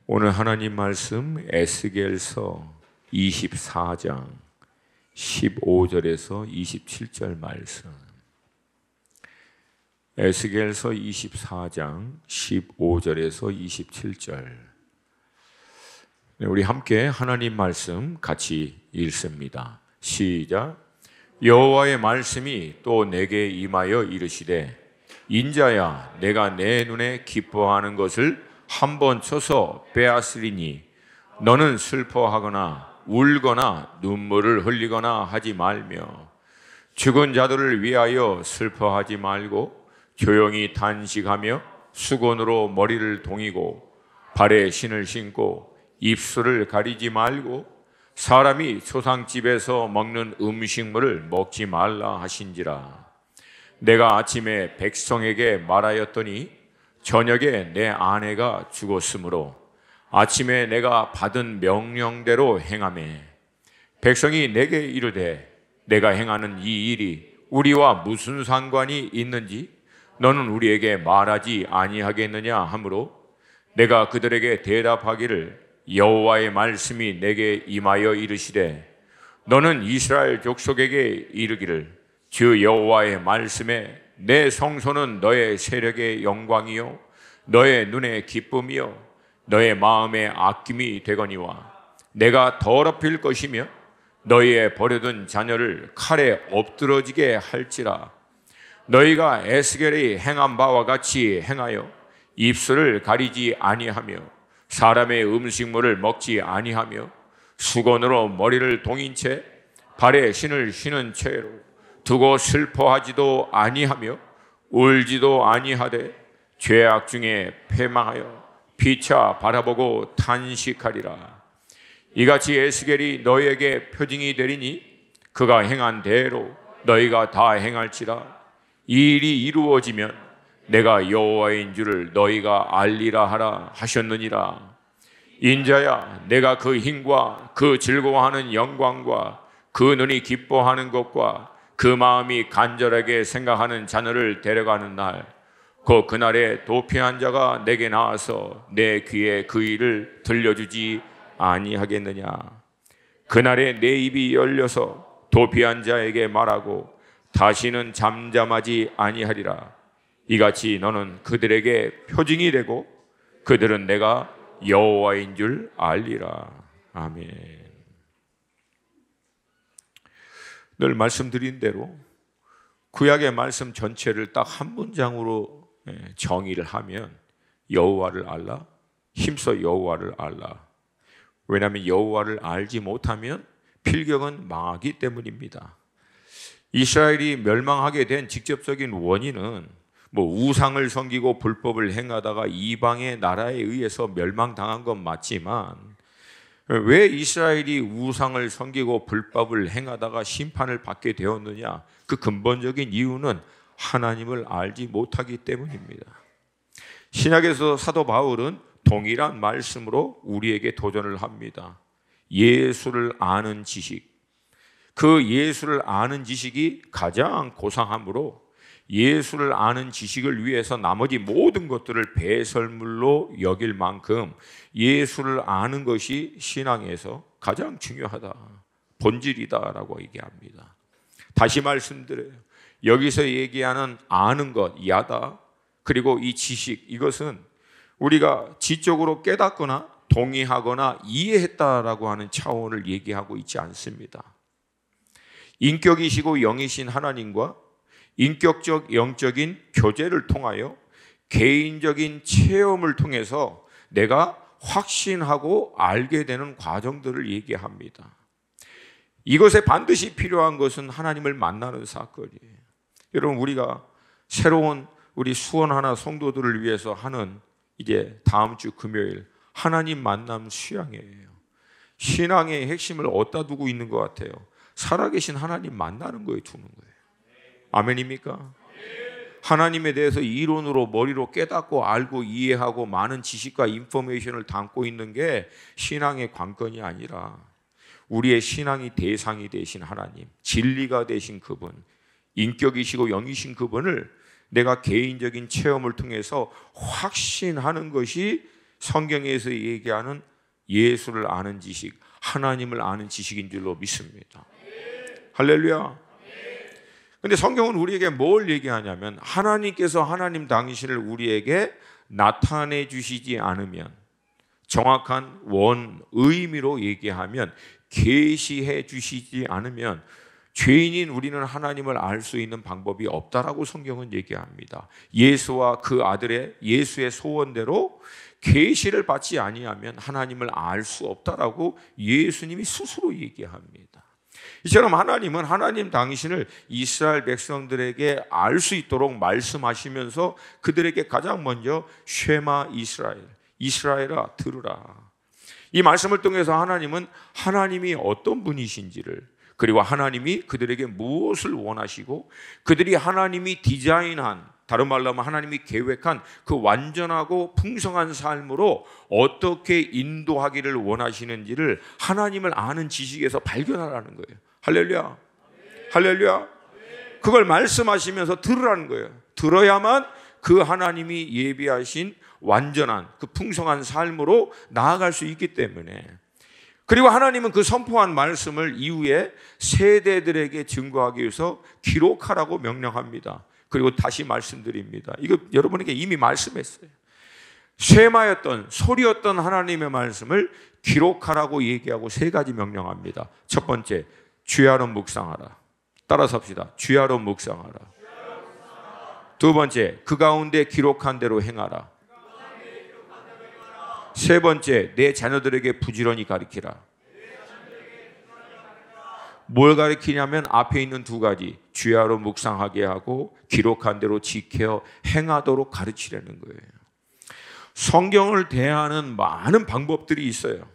오늘 하나님 말씀 에스겔서 24장 15절에서 27절 말씀. 에스겔서 24장 15절에서 27절. 우리 함께 하나님 말씀 같이 읽습니다. 시작. 여호와의 말씀이 또 내게 임하여 이르시되, 인자야, 내가 내 눈에 기뻐하는 것을 한번 쳐서 빼앗으리니 너는 슬퍼하거나 울거나 눈물을 흘리거나 하지 말며 죽은 자들을 위하여 슬퍼하지 말고 조용히 단식하며 수건으로 머리를 동이고 발에 신을 신고 입술을 가리지 말고 사람이 초상집에서 먹는 음식물을 먹지 말라 하신지라. 내가 아침에 백성에게 말하였더니 저녁에 내 아내가 죽었으므로 아침에 내가 받은 명령대로 행하매 백성이 내게 이르되, 내가 행하는 이 일이 우리와 무슨 상관이 있는지 너는 우리에게 말하지 아니하겠느냐 하므로 내가 그들에게 대답하기를, 여호와의 말씀이 내게 임하여 이르시되, 너는 이스라엘 족속에게 이르기를, 주 여호와의 말씀에 내 성소는 너의 세력의 영광이요 너의 눈의 기쁨이요 너의 마음의 아낌이 되거니와 내가 더럽힐 것이며 너희의 버려둔 자녀를 칼에 엎드러지게 할지라. 너희가 에스겔이 행한 바와 같이 행하여 입술을 가리지 아니하며 사람의 음식물을 먹지 아니하며 수건으로 머리를 동인 채 발에 신을 신은 채로 두고 슬퍼하지도 아니하며 울지도 아니하되 죄악 중에 패망하여 피차 바라보고 탄식하리라. 이같이 에스겔이 너희에게 표징이 되리니 그가 행한 대로 너희가 다 행할지라. 이 일이 이루어지면 내가 여호와인 줄을 너희가 알리라 하라 하셨느니라. 인자야, 내가 그 힘과 그 즐거워하는 영광과 그 눈이 기뻐하는 것과 그 마음이 간절하게 생각하는 자녀를 데려가는 날, 곧 그날에 도피한 자가 내게 나와서 내 귀에 그 일을 들려주지 아니하겠느냐. 그날에 내 입이 열려서 도피한 자에게 말하고 다시는 잠잠하지 아니하리라. 이같이 너는 그들에게 표징이 되고 그들은 내가 여호와인 줄 알리라. 아멘. 늘 말씀드린 대로 구약의 말씀 전체를 딱 한 문장으로 정의를 하면 여호와를 알라, 힘써 여호와를 알라. 왜냐하면 여호와를 알지 못하면 필경은 망하기 때문입니다. 이스라엘이 멸망하게 된 직접적인 원인은 우상을 섬기고 불법을 행하다가 이방의 나라에 의해서 멸망당한 건 맞지만, 왜 이스라엘이 우상을 섬기고 불법을 행하다가 심판을 받게 되었느냐? 그 근본적인 이유는 하나님을 알지 못하기 때문입니다. 신약에서 사도 바울은 동일한 말씀으로 우리에게 도전을 합니다. 예수를 아는 지식, 그 예수를 아는 지식이 가장 고상하므로 예수를 아는 지식을 위해서 나머지 모든 것들을 배설물로 여길 만큼 예수를 아는 것이 신앙에서 가장 중요하다, 본질이다라고 얘기합니다. 다시 말씀드려요. 여기서 얘기하는 아는 것, 야다, 그리고 이 지식, 이것은 우리가 지적으로 깨닫거나 동의하거나 이해했다라고 하는 차원을 얘기하고 있지 않습니다. 인격이시고 영이신 하나님과 인격적 영적인 교제를 통하여 개인적인 체험을 통해서 내가 확신하고 알게 되는 과정들을 얘기합니다. 이것에 반드시 필요한 것은 하나님을 만나는 사건이에요. 여러분, 우리가 새로운 우리 수원 하나 성도들을 위해서 하는 이제 다음 주 금요일 하나님 만남 수양회예요. 신앙의 핵심을 어디다 두고 있는 것 같아요? 살아계신 하나님 만나는 거에 두는 거예요. 아멘입니까? 하나님에 대해서 이론으로 머리로 깨닫고 알고 이해하고 많은 지식과 인포메이션을 담고 있는 게 신앙의 관건이 아니라 우리의 신앙이 대상이 되신 하나님, 진리가 되신 그분, 인격이시고 영이신 그분을 내가 개인적인 체험을 통해서 확신하는 것이 성경에서 얘기하는 예수를 아는 지식, 하나님을 아는 지식인 줄로 믿습니다. 할렐루야. 근데 성경은 우리에게 뭘 얘기하냐면 하나님께서 하나님 당신을 우리에게 나타내 주시지 않으면, 정확한 의미로 얘기하면 계시해 주시지 않으면 죄인인 우리는 하나님을 알 수 있는 방법이 없다라고 성경은 얘기합니다. 예수와 그 아들의 예수의 소원대로 계시를 받지 아니하면 하나님을 알 수 없다라고 예수님이 스스로 얘기합니다. 이처럼 하나님은 하나님 당신을 이스라엘 백성들에게 알 수 있도록 말씀하시면서 그들에게 가장 먼저 쉐마 이스라엘, 이스라엘아 들으라, 이 말씀을 통해서 하나님은 하나님이 어떤 분이신지를, 그리고 하나님이 그들에게 무엇을 원하시고 그들이 하나님이 디자인한, 다른 말로 하면 하나님이 계획한 그 완전하고 풍성한 삶으로 어떻게 인도하기를 원하시는지를 하나님을 아는 지식에서 발견하라는 거예요. 할렐루야. 할렐루야. 그걸 말씀하시면서 들으라는 거예요. 들어야만 그 하나님이 예비하신 완전한 그 풍성한 삶으로 나아갈 수 있기 때문에, 그리고 하나님은 그 선포한 말씀을 이후에 세대들에게 증거하기 위해서 기록하라고 명령합니다. 그리고 다시 말씀드립니다. 이거 여러분에게 이미 말씀했어요. 쇠마였던, 소리였던 하나님의 말씀을 기록하라고 얘기하고 세 가지 명령합니다. 첫 번째, 주야로 묵상하라. 따라서 합시다. 주야로 묵상하라. 두 번째, 그 가운데 기록한 대로 행하라. 세 번째, 내 자녀들에게 부지런히 가르치라. 뭘 가르치냐면 앞에 있는 두 가지, 주야로 묵상하게 하고 기록한 대로 지켜 행하도록 가르치려는 거예요. 성경을 대하는 많은 방법들이 있어요.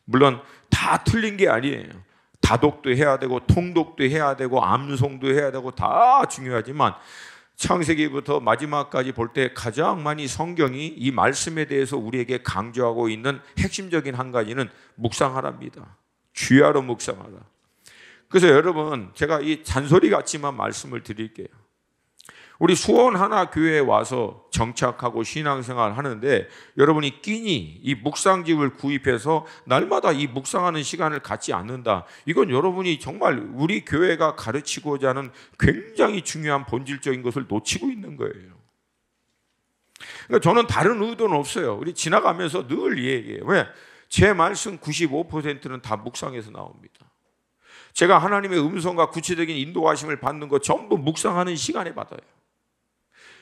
물론 다 틀린 게 아니에요. 다독도 해야 되고 통독도 해야 되고 암송도 해야 되고 다 중요하지만 창세기부터 마지막까지 볼 때 가장 많이 성경이 이 말씀에 대해서 우리에게 강조하고 있는 핵심적인 한 가지는 묵상하랍니다. 주야로 묵상하라. 그래서 여러분, 제가 이 잔소리 같지만 말씀을 드릴게요. 우리 수원 하나 교회에 와서 정착하고 신앙생활 하는데 여러분이 끼니 이 묵상집을 구입해서 날마다 이 묵상하는 시간을 갖지 않는다, 이건 여러분이 정말 우리 교회가 가르치고자 하는 굉장히 중요한 본질적인 것을 놓치고 있는 거예요. 그러니까 저는 다른 의도는 없어요. 우리 지나가면서 늘 얘기해요. 왜? 제 말씀 95%는 다 묵상에서 나옵니다. 제가 하나님의 음성과 구체적인 인도하심을 받는 거 전부 묵상하는 시간에 받아요.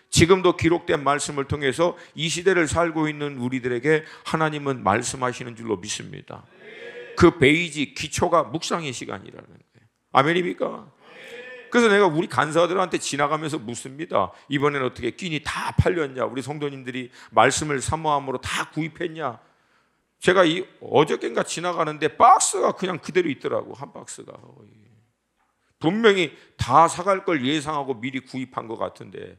지금도 기록된 말씀을 통해서 이 시대를 살고 있는 우리들에게 하나님은 말씀하시는 줄로 믿습니다. 그 베이직, 기초가 묵상의 시간이라는 거예요. 아멘입니까? 그래서 내가 우리 간사들한테 지나가면서 묻습니다. 이번에는 어떻게 끼니 다 팔렸냐? 우리 성도님들이 말씀을 사모함으로 다 구입했냐? 제가 어저께인가 지나가는데 박스가 그냥 그대로 있더라고. 한 박스가. 분명히 다 사갈 걸 예상하고 미리 구입한 것 같은데,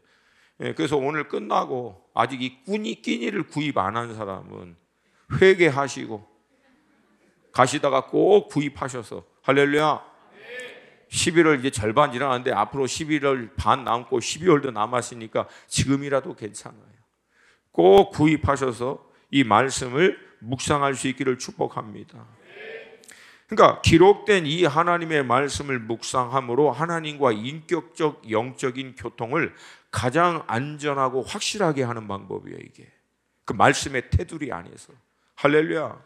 그래서 오늘 끝나고 아직 이 끼니를 구입 안 한 사람은 회개하시고 가시다가 꼭 구입하셔서, 할렐루야. 11월 이제 절반 지나갔는데 앞으로 11월 반 남고 12월도 남았으니까 지금이라도 괜찮아요. 꼭 구입하셔서 이 말씀을 묵상할 수 있기를 축복합니다. 그러니까 기록된 이 하나님의 말씀을 묵상함으로 하나님과 인격적 영적인 교통을 가장 안전하고 확실하게 하는 방법이에요. 이게 그 말씀의 테두리 안에서. 할렐루야.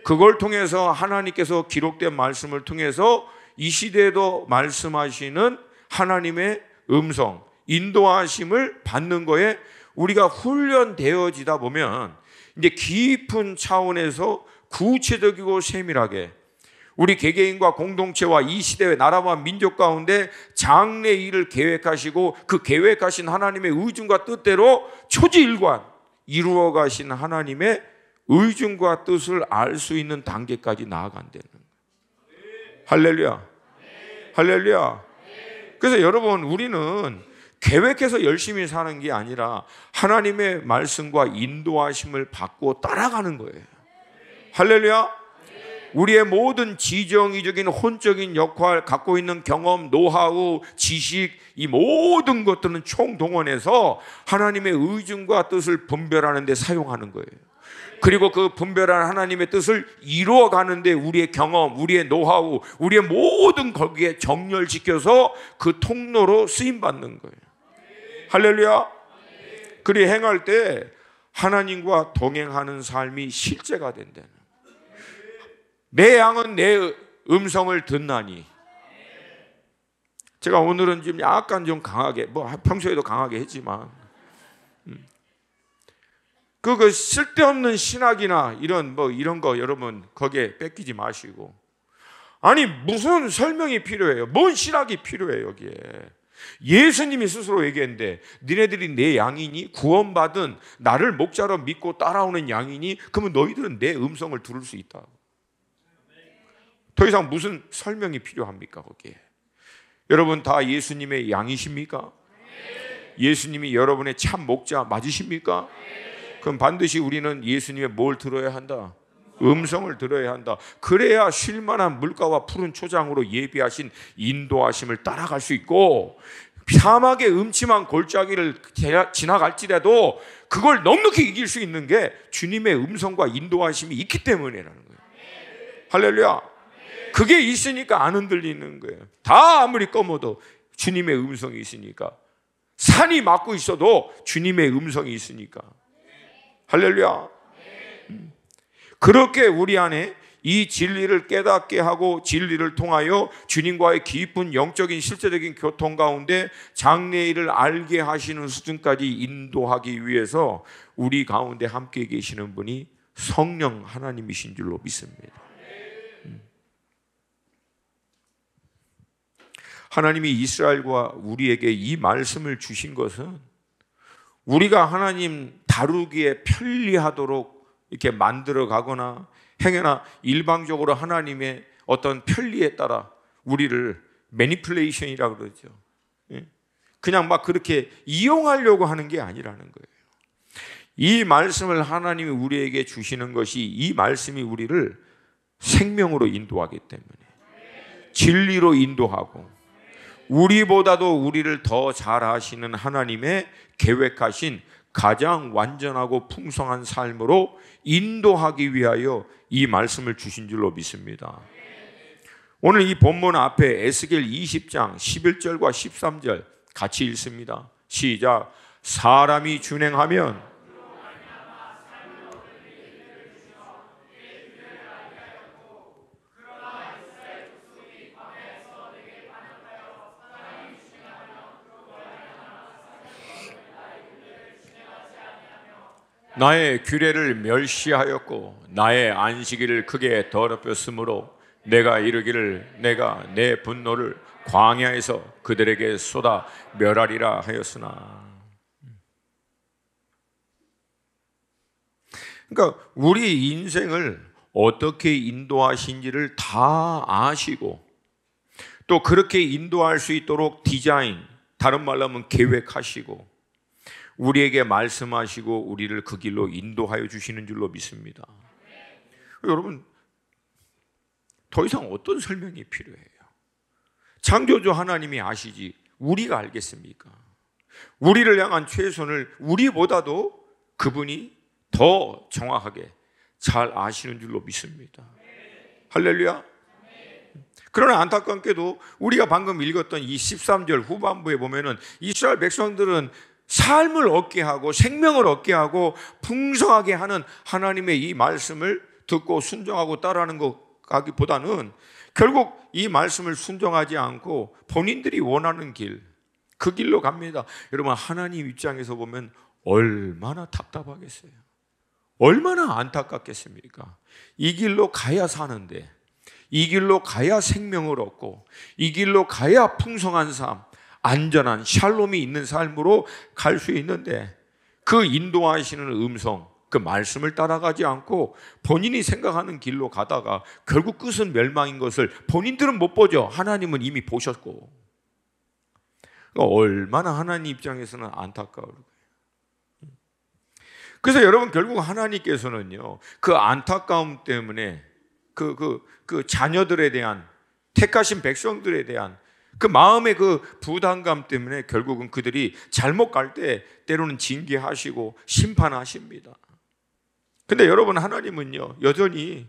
그걸 통해서 하나님께서 기록된 말씀을 통해서 이 시대에도 말씀하시는 하나님의 음성, 인도하심을 받는 거에 우리가 훈련되어지다 보면 이제 깊은 차원에서 구체적이고 세밀하게 우리 개개인과 공동체와 이 시대의 나라와 민족 가운데 장래 일을 계획하시고 그 계획하신 하나님의 의중과 뜻대로 초지일관 이루어 가신 하나님의 의중과 뜻을 알 수 있는 단계까지 나아간다는 거예요. 할렐루야. 할렐루야. 그래서 여러분, 우리는 계획해서 열심히 사는 게 아니라 하나님의 말씀과 인도하심을 받고 따라가는 거예요. 할렐루야. 우리의 모든 지정의적인 혼적인 역할, 갖고 있는 경험, 노하우, 지식, 이 모든 것들은 총동원해서 하나님의 의중과 뜻을 분별하는 데 사용하는 거예요. 그리고 그 분별한 하나님의 뜻을 이루어 가는데 우리의 경험, 우리의 노하우, 우리의 모든 거기에 정렬시켜서 그 통로로 쓰임 받는 거예요. 할렐루야. 그리 행할 때 하나님과 동행하는 삶이 실제가 된다는 거예요. 내 양은 내 음성을 듣나니. 제가 오늘은 좀 약간 좀 강하게, 평소에도 강하게 했지만, 그 쓸데없는 신학이나 이런 거 여러분 거기에 뺏기지 마시고. 아니 무슨 설명이 필요해요? 뭔 신학이 필요해요 여기에? 예수님이 스스로 얘기했는데 니네들이 내 양이니, 구원받은 나를 목자로 믿고 따라오는 양이니, 그러면 너희들은 내 음성을 들을 수 있다. 더 이상 무슨 설명이 필요합니까 거기에? 여러분 다 예수님의 양이십니까? 예수님이 여러분의 참 목자 맞으십니까? 그럼 반드시 우리는 예수님의 뭘 들어야 한다? 음성을 들어야 한다. 그래야 쉴만한 물가와 푸른 초장으로 예비하신 인도하심을 따라갈 수 있고, 사막의 음침한 골짜기를 지나갈지라도 그걸 넉넉히 이길 수 있는 게 주님의 음성과 인도하심이 있기 때문이라는 거예요. 할렐루야. 그게 있으니까 안 흔들리는 거예요. 다 아무리 검어도 주님의 음성이 있으니까. 산이 막고 있어도 주님의 음성이 있으니까. 할렐루야. 그렇게 우리 안에 이 진리를 깨닫게 하고 진리를 통하여 주님과의 깊은 영적인 실제적인 교통 가운데 장래일을 알게 하시는 수준까지 인도하기 위해서 우리 가운데 함께 계시는 분이 성령 하나님이신 줄로 믿습니다. 하나님이 이스라엘과 우리에게 이 말씀을 주신 것은 우리가 하나님 다루기에 편리하도록 이렇게 만들어 가거나 행여나 일방적으로 하나님의 어떤 편리에 따라 우리를 매니플레이션이라고 그러죠. 그냥 막 그렇게 이용하려고 하는 게 아니라는 거예요. 이 말씀을 하나님이 우리에게 주시는 것이, 이 말씀이 우리를 생명으로 인도하기 때문에, 진리로 인도하고, 우리보다도 우리를 더 잘 아시는 하나님의 계획하신 가장 완전하고 풍성한 삶으로 인도하기 위하여 이 말씀을 주신 줄로 믿습니다. 오늘 이 본문 앞에 에스겔 20장 11절과 13절 같이 읽습니다. 시작. 사람이 준행하면 나의 규례를 멸시하였고 나의 안식일을 크게 더럽혔으므로 내가 이르기를 내가 내 분노를 광야에서 그들에게 쏟아 멸하리라 하였으나. 그러니까 우리 인생을 어떻게 인도하신지를 다 아시고, 또 그렇게 인도할 수 있도록 디자인, 다른 말로 하면 계획하시고, 우리에게 말씀하시고 우리를 그 길로 인도하여 주시는 줄로 믿습니다. 여러분, 더 이상 어떤 설명이 필요해요? 창조주 하나님이 아시지 우리가 알겠습니까? 우리를 향한 최선을 우리보다도 그분이 더 정확하게 잘 아시는 줄로 믿습니다. 할렐루야. 그러나 안타깝게도 우리가 방금 읽었던 이 13절 후반부에 보면은 이스라엘 백성들은 삶을 얻게 하고 생명을 얻게 하고 풍성하게 하는 하나님의 이 말씀을 듣고 순종하고 따르는 것보다는 결국 이 말씀을 순종하지 않고 본인들이 원하는 길, 그 길로 갑니다. 여러분, 하나님 입장에서 보면 얼마나 답답하겠어요. 얼마나 안타깝겠습니까? 이 길로 가야 사는데, 이 길로 가야 생명을 얻고, 이 길로 가야 풍성한 삶, 안전한 샬롬이 있는 삶으로 갈 수 있는데, 그 인도하시는 음성, 그 말씀을 따라가지 않고 본인이 생각하는 길로 가다가 결국 끝은 멸망인 것을 본인들은 못 보죠. 하나님은 이미 보셨고. 그러니까 얼마나 하나님 입장에서는 안타까울 거예요. 그래서 여러분, 결국 하나님께서는요, 그 안타까움 때문에 그 자녀들에 대한, 택하신 백성들에 대한 그 마음의 그 부담감 때문에 결국은 그들이 잘못 갈 때 때로는 징계하시고 심판하십니다. 근데 여러분, 하나님은요 여전히,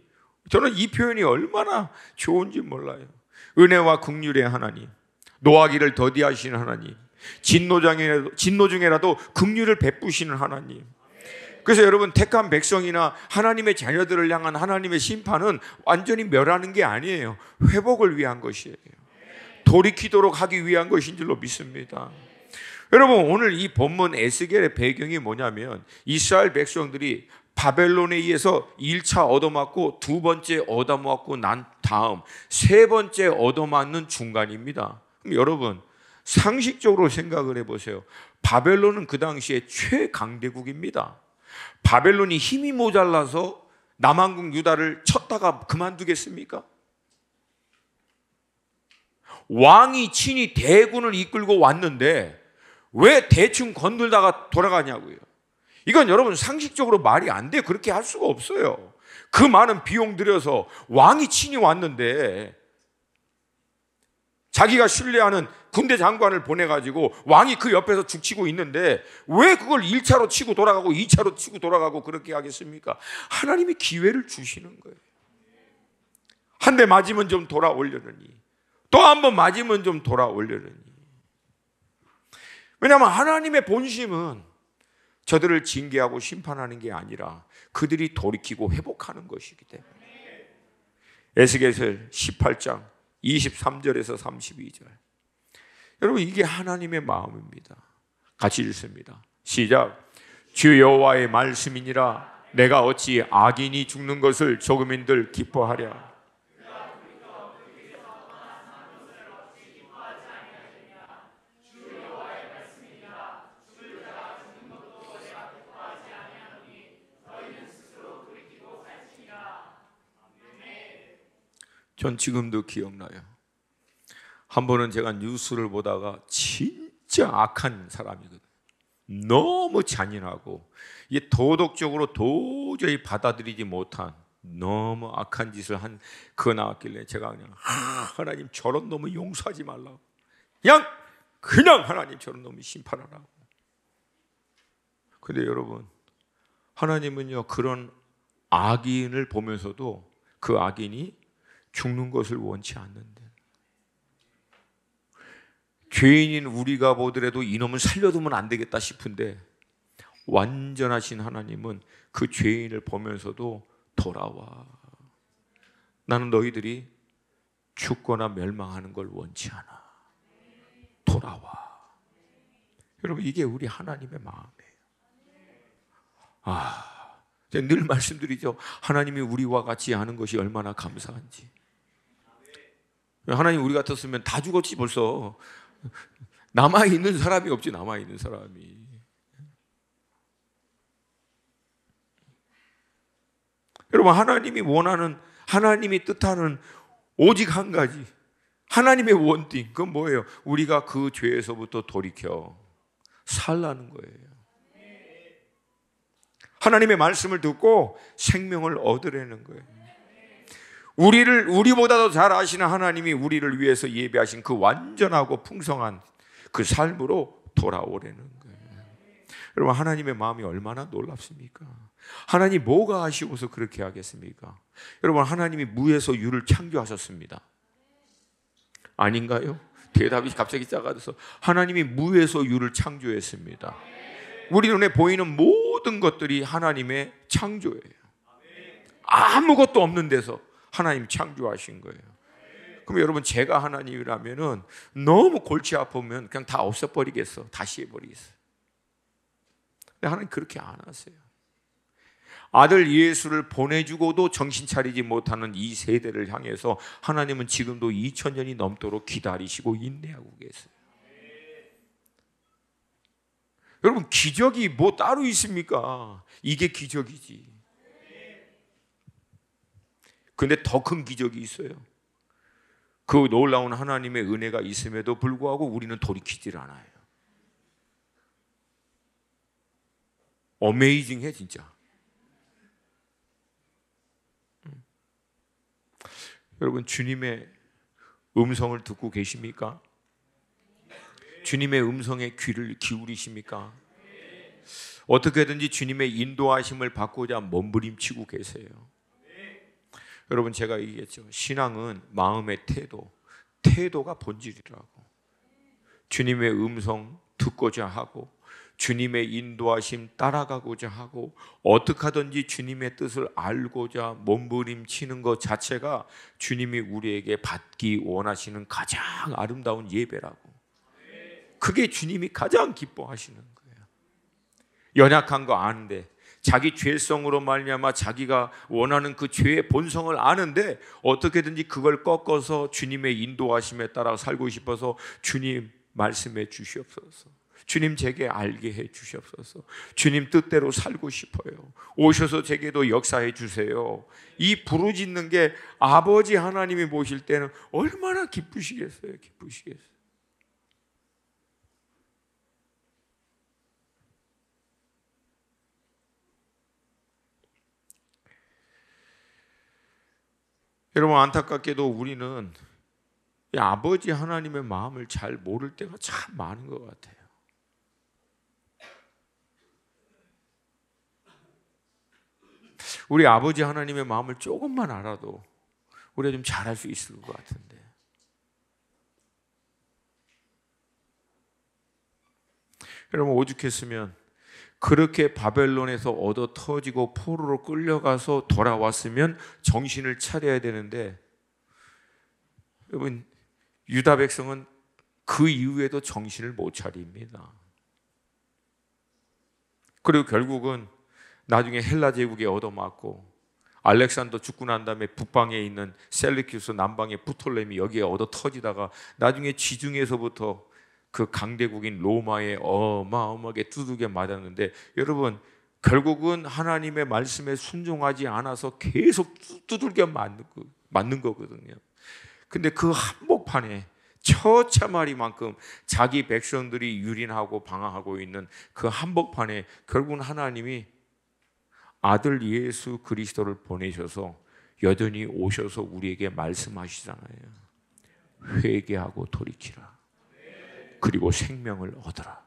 저는 이 표현이 얼마나 좋은지 몰라요. 은혜와 긍휼의 하나님, 노하기를 더디하시는 하나님, 진노 중에라도 긍휼을 베푸시는 하나님. 그래서 여러분, 택한 백성이나 하나님의 자녀들을 향한 하나님의 심판은 완전히 멸하는 게 아니에요. 회복을 위한 것이에요. 돌이키도록 하기 위한 것인 줄로 믿습니다. 여러분, 오늘 이 본문 에스겔의 배경이 뭐냐면, 이스라엘 백성들이 바벨론에 의해서 1차 얻어맞고 두 번째 얻어맞고 난 다음 세 번째 얻어맞는 중간입니다. 그럼 여러분, 상식적으로 생각을 해보세요. 바벨론은 그 당시에 최강대국입니다. 바벨론이 힘이 모자라서 남한국 유다를 쳤다가 그만두겠습니까? 왕이 친히 대군을 이끌고 왔는데 왜 대충 건들다가 돌아가냐고요. 이건 여러분 상식적으로 말이 안 돼요. 그렇게 할 수가 없어요. 그 많은 비용 들여서 왕이 친히 왔는데, 자기가 신뢰하는 군대 장관을 보내가지고 왕이 그 옆에서 죽치고 있는데 왜 그걸 1차로 치고 돌아가고 2차로 치고 돌아가고 그렇게 하겠습니까? 하나님이 기회를 주시는 거예요. 한 대 맞으면 좀 돌아오려느니, 또 한 번 맞으면 좀 돌아오려느니. 왜냐하면 하나님의 본심은 저들을 징계하고 심판하는 게 아니라 그들이 돌이키고 회복하는 것이기 때문에. 에스겔서 18장 23절에서 32절. 여러분, 이게 하나님의 마음입니다. 같이 읽습니다. 시작. 주 여호와의 말씀이니라. 내가 어찌 악인이 죽는 것을 조금인들 기뻐하랴. 전 지금도 기억나요. 한 번은 제가 뉴스를 보다가 진짜 악한 사람이거든요. 너무 잔인하고 이게 도덕적으로 도저히 받아들이지 못한 너무 악한 짓을 한 그거 나왔길래 제가 그냥 하나님, 저런 놈을 용서하지 말라고, 그냥 하나님, 저런 놈을 심판하라고. 근데 여러분, 하나님은요 그런 악인을 보면서도 그 악인이 죽는 것을 원치 않는데, 죄인인 우리가 보더라도 이놈은 살려두면 안 되겠다 싶은데, 완전하신 하나님은 그 죄인을 보면서도 돌아와. 나는 너희들이 죽거나 멸망하는 걸 원치 않아. 돌아와. 여러분, 이게 우리 하나님의 마음이에요. 제가 늘 말씀드리죠. 하나님이 우리와 같이 하는 것이 얼마나 감사한지. 하나님 우리 같았으면 다 죽었지 벌써. 남아있는 사람이 없지. 남아있는 사람이. 여러분, 하나님이 원하는, 하나님이 뜻하는 오직 한 가지, 하나님의 원띵, 그건 뭐예요? 우리가 그 죄에서부터 돌이켜 살라는 거예요. 하나님의 말씀을 듣고 생명을 얻으려는 거예요. 우리보다도 잘 아시는 하나님이 우리를 위해서 예배하신 그 완전하고 풍성한 그 삶으로 돌아오려는 거예요. 여러분, 하나님의 마음이 얼마나 놀랍습니까? 하나님 뭐가 아쉬워서 그렇게 하겠습니까? 여러분, 하나님이 무에서 유를 창조하셨습니다. 아닌가요? 대답이 갑자기 작아져서, 하나님이 무에서 유를 창조했습니다. 우리 눈에 보이는 모든 것들이 하나님의 창조예요. 아무것도 없는 데서 하나님 창조하신 거예요. 그럼 여러분, 제가 하나님이라면 너무 골치 아프면 그냥 다 없애버리겠어. 다시 해버리겠어. 근데 하나님 그렇게 안 하세요. 아들 예수를 보내주고도 정신 차리지 못하는 이 세대를 향해서 하나님은 지금도 2000년이 넘도록 기다리시고 인내하고 계세요. 여러분, 기적이 뭐 따로 있습니까? 이게 기적이지. 근데 더 큰 기적이 있어요. 그 놀라운 하나님의 은혜가 있음에도 불구하고 우리는 돌이키질 않아요. 어메이징해 진짜. 여러분, 주님의 음성을 듣고 계십니까? 주님의 음성에 귀를 기울이십니까? 어떻게든지 주님의 인도하심을 받고자 몸부림치고 계세요. 여러분, 제가 얘기했죠. 신앙은 마음의 태도가 본질이라고. 주님의 음성 듣고자 하고, 주님의 인도하심 따라가고자 하고, 어떻게 하든지 주님의 뜻을 알고자 몸부림치는 것 자체가 주님이 우리에게 받기 원하시는 가장 아름다운 예배라고. 그게 주님이 가장 기뻐하시는 거예요. 연약한 거 아는데, 자기 죄성으로 말미암아 자기가 원하는 그 죄의 본성을 아는데 어떻게든지 그걸 꺾어서 주님의 인도하심에 따라 살고 싶어서 주님 말씀해 주시옵소서. 주님 제게 알게 해 주시옵소서. 주님 뜻대로 살고 싶어요. 오셔서 제게도 역사해 주세요. 이 부르짖는 게 아버지 하나님이 보실 때는 얼마나 기쁘시겠어요. 기쁘시겠어요. 여러분, 안타깝게도 우리는 이 아버지 하나님의 마음을 잘 모를 때가 참 많은 것 같아요. 우리 아버지 하나님의 마음을 조금만 알아도 우리가 좀 잘할 수 있을 것 같은데, 여러분, 오죽했으면 그렇게 바벨론에서 얻어 터지고 포로로 끌려가서 돌아왔으면 정신을 차려야 되는데, 여러분, 유다 백성은 그 이후에도 정신을 못 차립니다. 그리고 결국은 나중에 헬라 제국에 얻어맞고, 알렉산더 죽고 난 다음에 북방에 있는 셀리큐스, 남방의 부톨레미 여기에 얻어 터지다가 나중에 지중해에서부터 그 강대국인 로마에 어마어마하게 두들겨 맞았는데, 여러분, 결국은 하나님의 말씀에 순종하지 않아서 계속 두들겨 맞는 거거든요. 근데 그 한복판에 처참하리만큼 자기 백성들이 유린하고 방황하고 있는 그 한복판에 결국은 하나님이 아들 예수 그리스도를 보내셔서 여전히 오셔서 우리에게 말씀하시잖아요. 회개하고 돌이키라. 그리고 생명을 얻어라.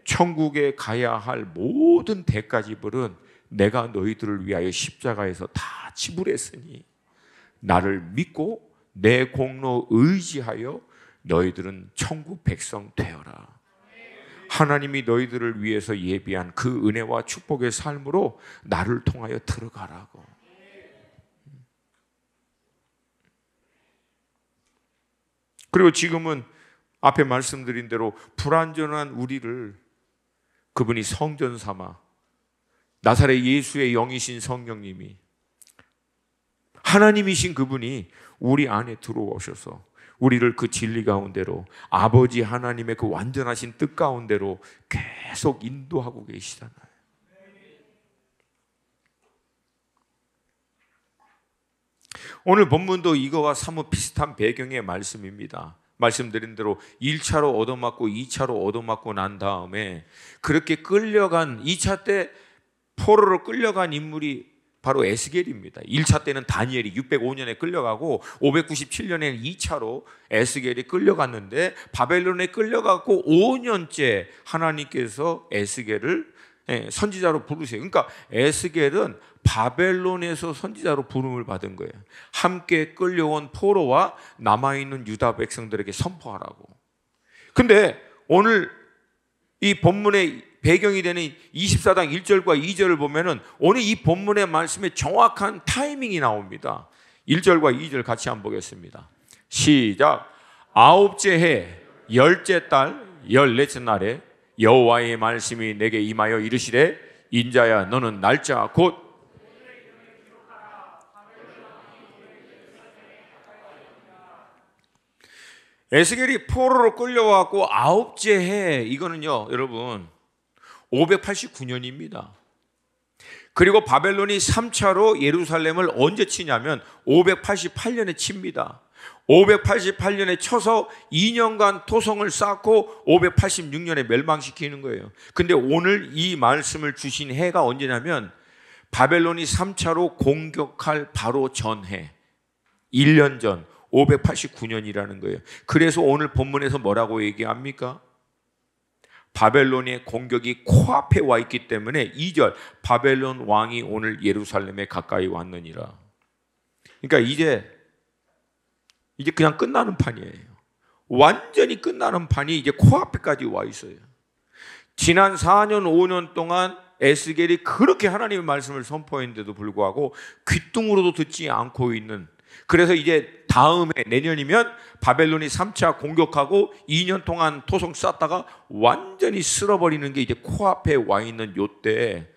천국에 가야 할 모든 대가지불은 내가 너희들을 위하여 십자가에서 다 지불했으니 나를 믿고 내 공로 의지하여 너희들은 천국 백성 되어라. 하나님이 너희들을 위해서 예비한 그 은혜와 축복의 삶으로 나를 통하여 들어가라고. 그리고 지금은 앞에 말씀드린 대로 불완전한 우리를 그분이 성전 삼아 나사렛 예수의 영이신 성령님이, 하나님이신 그분이 우리 안에 들어오셔서 우리를 그 진리 가운데로, 아버지 하나님의 그 완전하신 뜻 가운데로 계속 인도하고 계시잖아요. 오늘 본문도 이거와 사뭇 비슷한 배경의 말씀입니다. 말씀드린 대로 1차로 얻어맞고 2차로 얻어맞고 난 다음에 그렇게 끌려간, 2차 때 포로로 끌려간 인물이 바로 에스겔입니다. 1차 때는 다니엘이 605년에 끌려가고 597년에는 2차로 에스겔이 끌려갔는데, 바벨론에 끌려가고 5년째 하나님께서 에스겔을 선지자로 부르세요. 그러니까 에스겔은 바벨론에서 선지자로 부름을 받은 거예요. 함께 끌려온 포로와 남아있는 유다 백성들에게 선포하라고. 근데 오늘 이 본문의 배경이 되는 24장 1절과 2절을 보면은 오늘 이 본문의 말씀에 정확한 타이밍이 나옵니다. 1절과 2절 같이 한번 보겠습니다. 시작. 아홉째 해 열째 달 14째 날에 여호와의 말씀이 내게 임하여 이르시되, 인자야 너는 날짜 곧 에스겔이 포로로 끌려왔고 아홉째 해, 이거는요 여러분 589년입니다. 그리고 바벨론이 3차로 예루살렘을 언제 치냐면 588년에 칩니다. 588년에 쳐서 2년간 토성을 쌓고 586년에 멸망시키는 거예요. 근데 오늘 이 말씀을 주신 해가 언제냐면 바벨론이 3차로 공격할 바로 전해, 1년 전 589년이라는 거예요. 그래서 오늘 본문에서 뭐라고 얘기합니까? 바벨론의 공격이 코앞에 와 있기 때문에 2절 바벨론 왕이 오늘 예루살렘에 가까이 왔느니라. 그러니까 이제 그냥 끝나는 판이에요. 완전히 끝나는 판이 이제 코앞에까지 와 있어요. 지난 4년 5년 동안 에스겔이 그렇게 하나님의 말씀을 선포했는데도 불구하고 귀뚱으로도 듣지 않고 있는, 그래서 이제 다음에 내년이면 바벨론이 3차 공격하고 2년 동안 토성 쌓다가 완전히 쓸어버리는 게 이제 코앞에 와 있는 요때,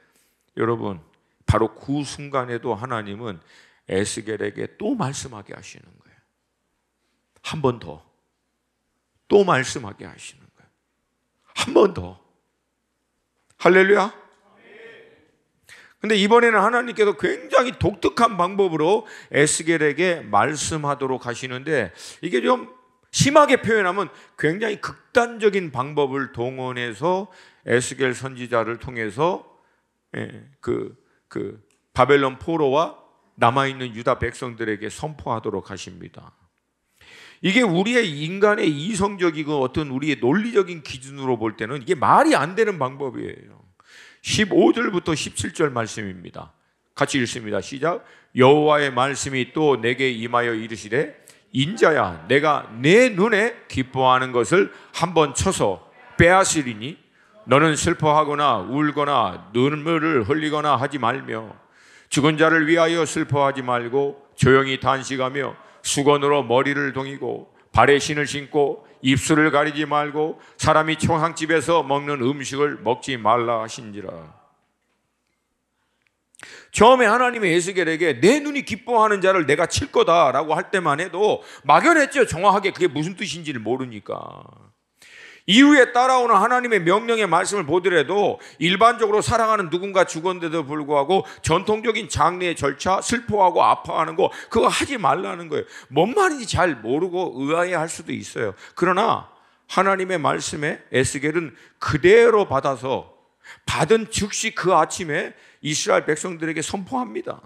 여러분 바로 그 순간에도 하나님은 에스겔에게 또 말씀하게 하시는 거예요. 한 번 더 또 말씀하게 하시는 거예요. 한 번 더. 할렐루야. 근데 이번에는 하나님께서 굉장히 독특한 방법으로 에스겔에게 말씀하도록 하시는데, 이게 좀 심하게 표현하면 굉장히 극단적인 방법을 동원해서 에스겔 선지자를 통해서 그 바벨론 포로와 남아있는 유다 백성들에게 선포하도록 하십니다. 이게 우리의 인간의 이성적이고 어떤 우리의 논리적인 기준으로 볼 때는 이게 말이 안 되는 방법이에요. 15절부터 17절 말씀입니다. 같이 읽습니다. 시작. 여호와의 말씀이 또 내게 임하여 이르시되 인자야, 내가 내 눈에 기뻐하는 것을 한번 쳐서 빼앗으리니 너는 슬퍼하거나 울거나 눈물을 흘리거나 하지 말며 죽은 자를 위하여 슬퍼하지 말고 조용히 단식하며 수건으로 머리를 동이고 발에 신을 신고 입술을 가리지 말고 사람이 초상집에서 먹는 음식을 먹지 말라 하신지라. 처음에 하나님이 에스겔에게 내 눈이 기뻐하는 자를 내가 칠 거다라고 할 때만 해도 막연했죠. 정확하게 그게 무슨 뜻인지를 모르니까. 이후에 따라오는 하나님의 명령의 말씀을 보더라도 일반적으로 살아가는 누군가 죽었는데도 불구하고 전통적인 장례의 절차, 슬퍼하고 아파하는 거, 그거 하지 말라는 거예요. 뭔 말인지 잘 모르고 의아해할 수도 있어요. 그러나 하나님의 말씀에 에스겔은 그대로 받아서 받은 즉시 그 아침에 이스라엘 백성들에게 선포합니다.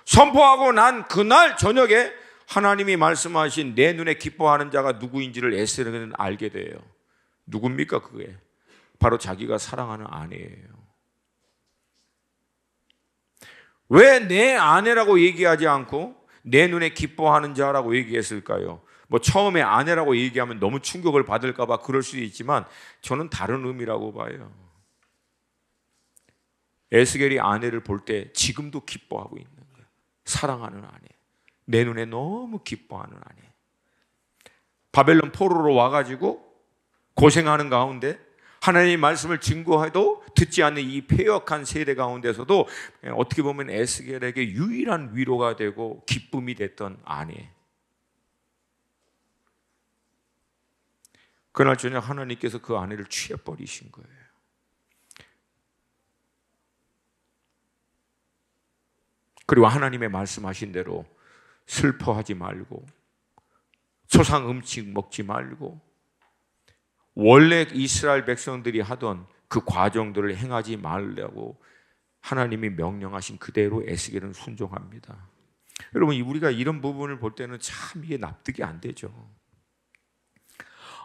선포하고 난 그날 저녁에 하나님이 말씀하신 내 눈에 기뻐하는 자가 누구인지를 에스겔은 알게 돼요. 누굽니까 그게? 바로 자기가 사랑하는 아내예요. 왜 내 아내라고 얘기하지 않고 내 눈에 기뻐하는 자라고 얘기했을까요? 뭐 처음에 아내라고 얘기하면 너무 충격을 받을까 봐 그럴 수도 있지만 저는 다른 의미라고 봐요. 에스겔이 아내를 볼 때 지금도 기뻐하고 있는 거예요. 사랑하는 아내. 내 눈에 너무 기뻐하는 아내. 바벨론 포로로 와가지고 고생하는 가운데 하나님의 말씀을 증거해도 듣지 않는 이 패역한 세대 가운데서도 어떻게 보면 에스겔에게 유일한 위로가 되고 기쁨이 됐던 아내. 그날 저녁 하나님께서 그 아내를 취해버리신 거예요. 그리고 하나님의 말씀하신 대로 슬퍼하지 말고 초상 음식 먹지 말고 원래 이스라엘 백성들이 하던 그 과정들을 행하지 말라고 하나님이 명령하신 그대로 에스겔은 순종합니다. 여러분, 우리가 이런 부분을 볼 때는 참 이게 납득이 안 되죠.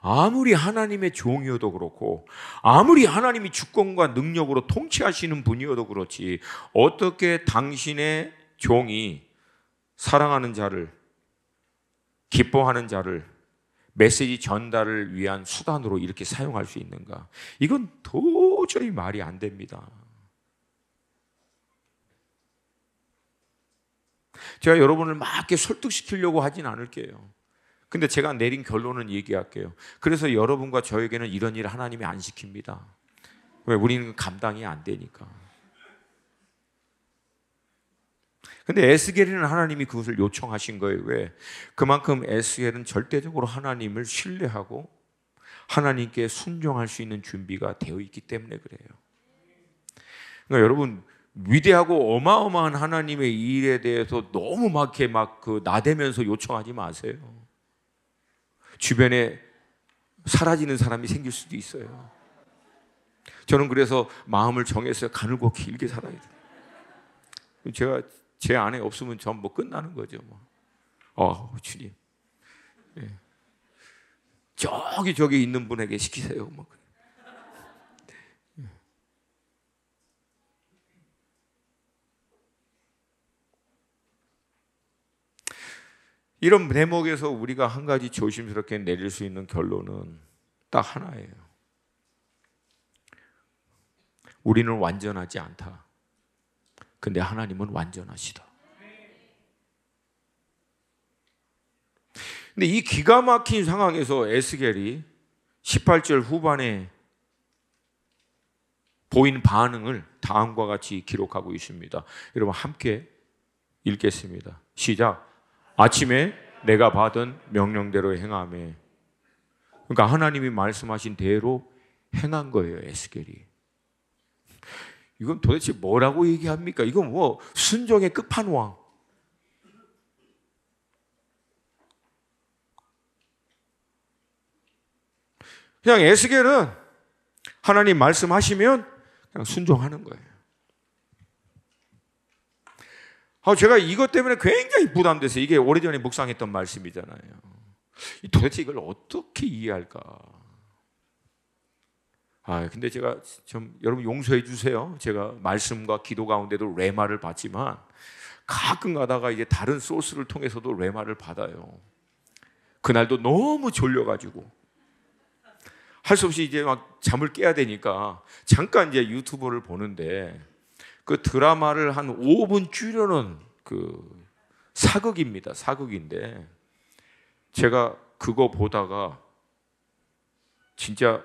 아무리 하나님의 종이어도 그렇고 아무리 하나님이 주권과 능력으로 통치하시는 분이어도 그렇지 어떻게 당신의 종이 사랑하는 자를, 기뻐하는 자를 메시지 전달을 위한 수단으로 이렇게 사용할 수 있는가? 이건 도저히 말이 안 됩니다. 제가 여러분을 막 이렇게 설득시키려고 하진 않을게요. 근데 제가 내린 결론은 얘기할게요. 그래서 여러분과 저에게는 이런 일을 하나님이 안 시킵니다. 왜? 우리는 감당이 안 되니까. 근데 에스겔에는 하나님이 그것을 요청하신 거예요. 왜? 그만큼 에스겔은 절대적으로 하나님을 신뢰하고 하나님께 순종할 수 있는 준비가 되어 있기 때문에 그래요. 그러니까 여러분, 위대하고 어마어마한 하나님의 일에 대해서 너무 막 이렇게 나대면서 요청하지 마세요. 주변에 사라지는 사람이 생길 수도 있어요. 저는 그래서 마음을 정했어요. 가늘고 길게 살아야 돼요. 제가 제 안에 없으면 전 뭐 끝나는 거죠. 주님, 예. 저기 있는 분에게 시키세요. 뭐 이런 대목에서 우리가 한 가지 조심스럽게 내릴 수 있는 결론은 딱 하나예요. 우리는 완전하지 않다. 근데 하나님은 완전하시다. 근데 이 기가 막힌 상황에서 에스겔이 18절 후반에 보인 반응을 다음과 같이 기록하고 있습니다. 여러분 함께 읽겠습니다. 시작. 아침에 내가 받은 명령대로 행하매. 그러니까 하나님이 말씀하신 대로 행한 거예요, 에스겔이. 이건 도대체 뭐라고 얘기합니까? 이건 뭐 순종의 끝판왕. 그냥 에스겔은 하나님 말씀하시면 그냥 순종하는 거예요. 제가 이것 때문에 굉장히 부담돼서, 이게 오래전에 묵상했던 말씀이잖아요. 도대체 이걸 어떻게 이해할까? 근데 제가 좀 여러분 용서해 주세요. 제가 말씀과 기도 가운데도 레마를 받지만 가끔 가다가 이제 다른 소스를 통해서도 레마를 받아요. 그날도 너무 졸려가지고 할 수 없이 이제 막 잠을 깨야 되니까 잠깐 이제 유튜브를 보는데 그 드라마를 한 5분 줄여놓은 그 사극입니다. 사극인데 제가 그거 보다가 진짜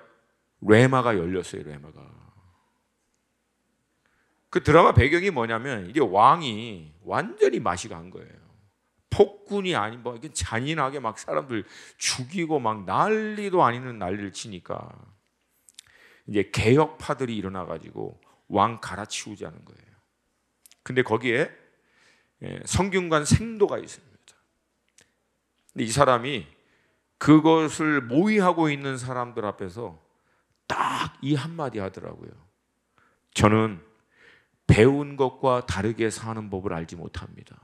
레마가 열렸어요. 레마가. 그 드라마 배경이 뭐냐면 이게 왕이 완전히 맛이 간 거예요. 폭군이 아닌 뭐 이게 잔인하게 막 사람들 죽이고 막 난리도 아니는 난리를 치니까 이제 개혁파들이 일어나 가지고 왕 갈아치우자는 거예요. 근데 거기에 성균관 생도가 있습니다. 근데 이 사람이 그것을 모의하고 있는 사람들 앞에서 딱 이 한마디 하더라고요. 저는 배운 것과 다르게 사는 법을 알지 못합니다.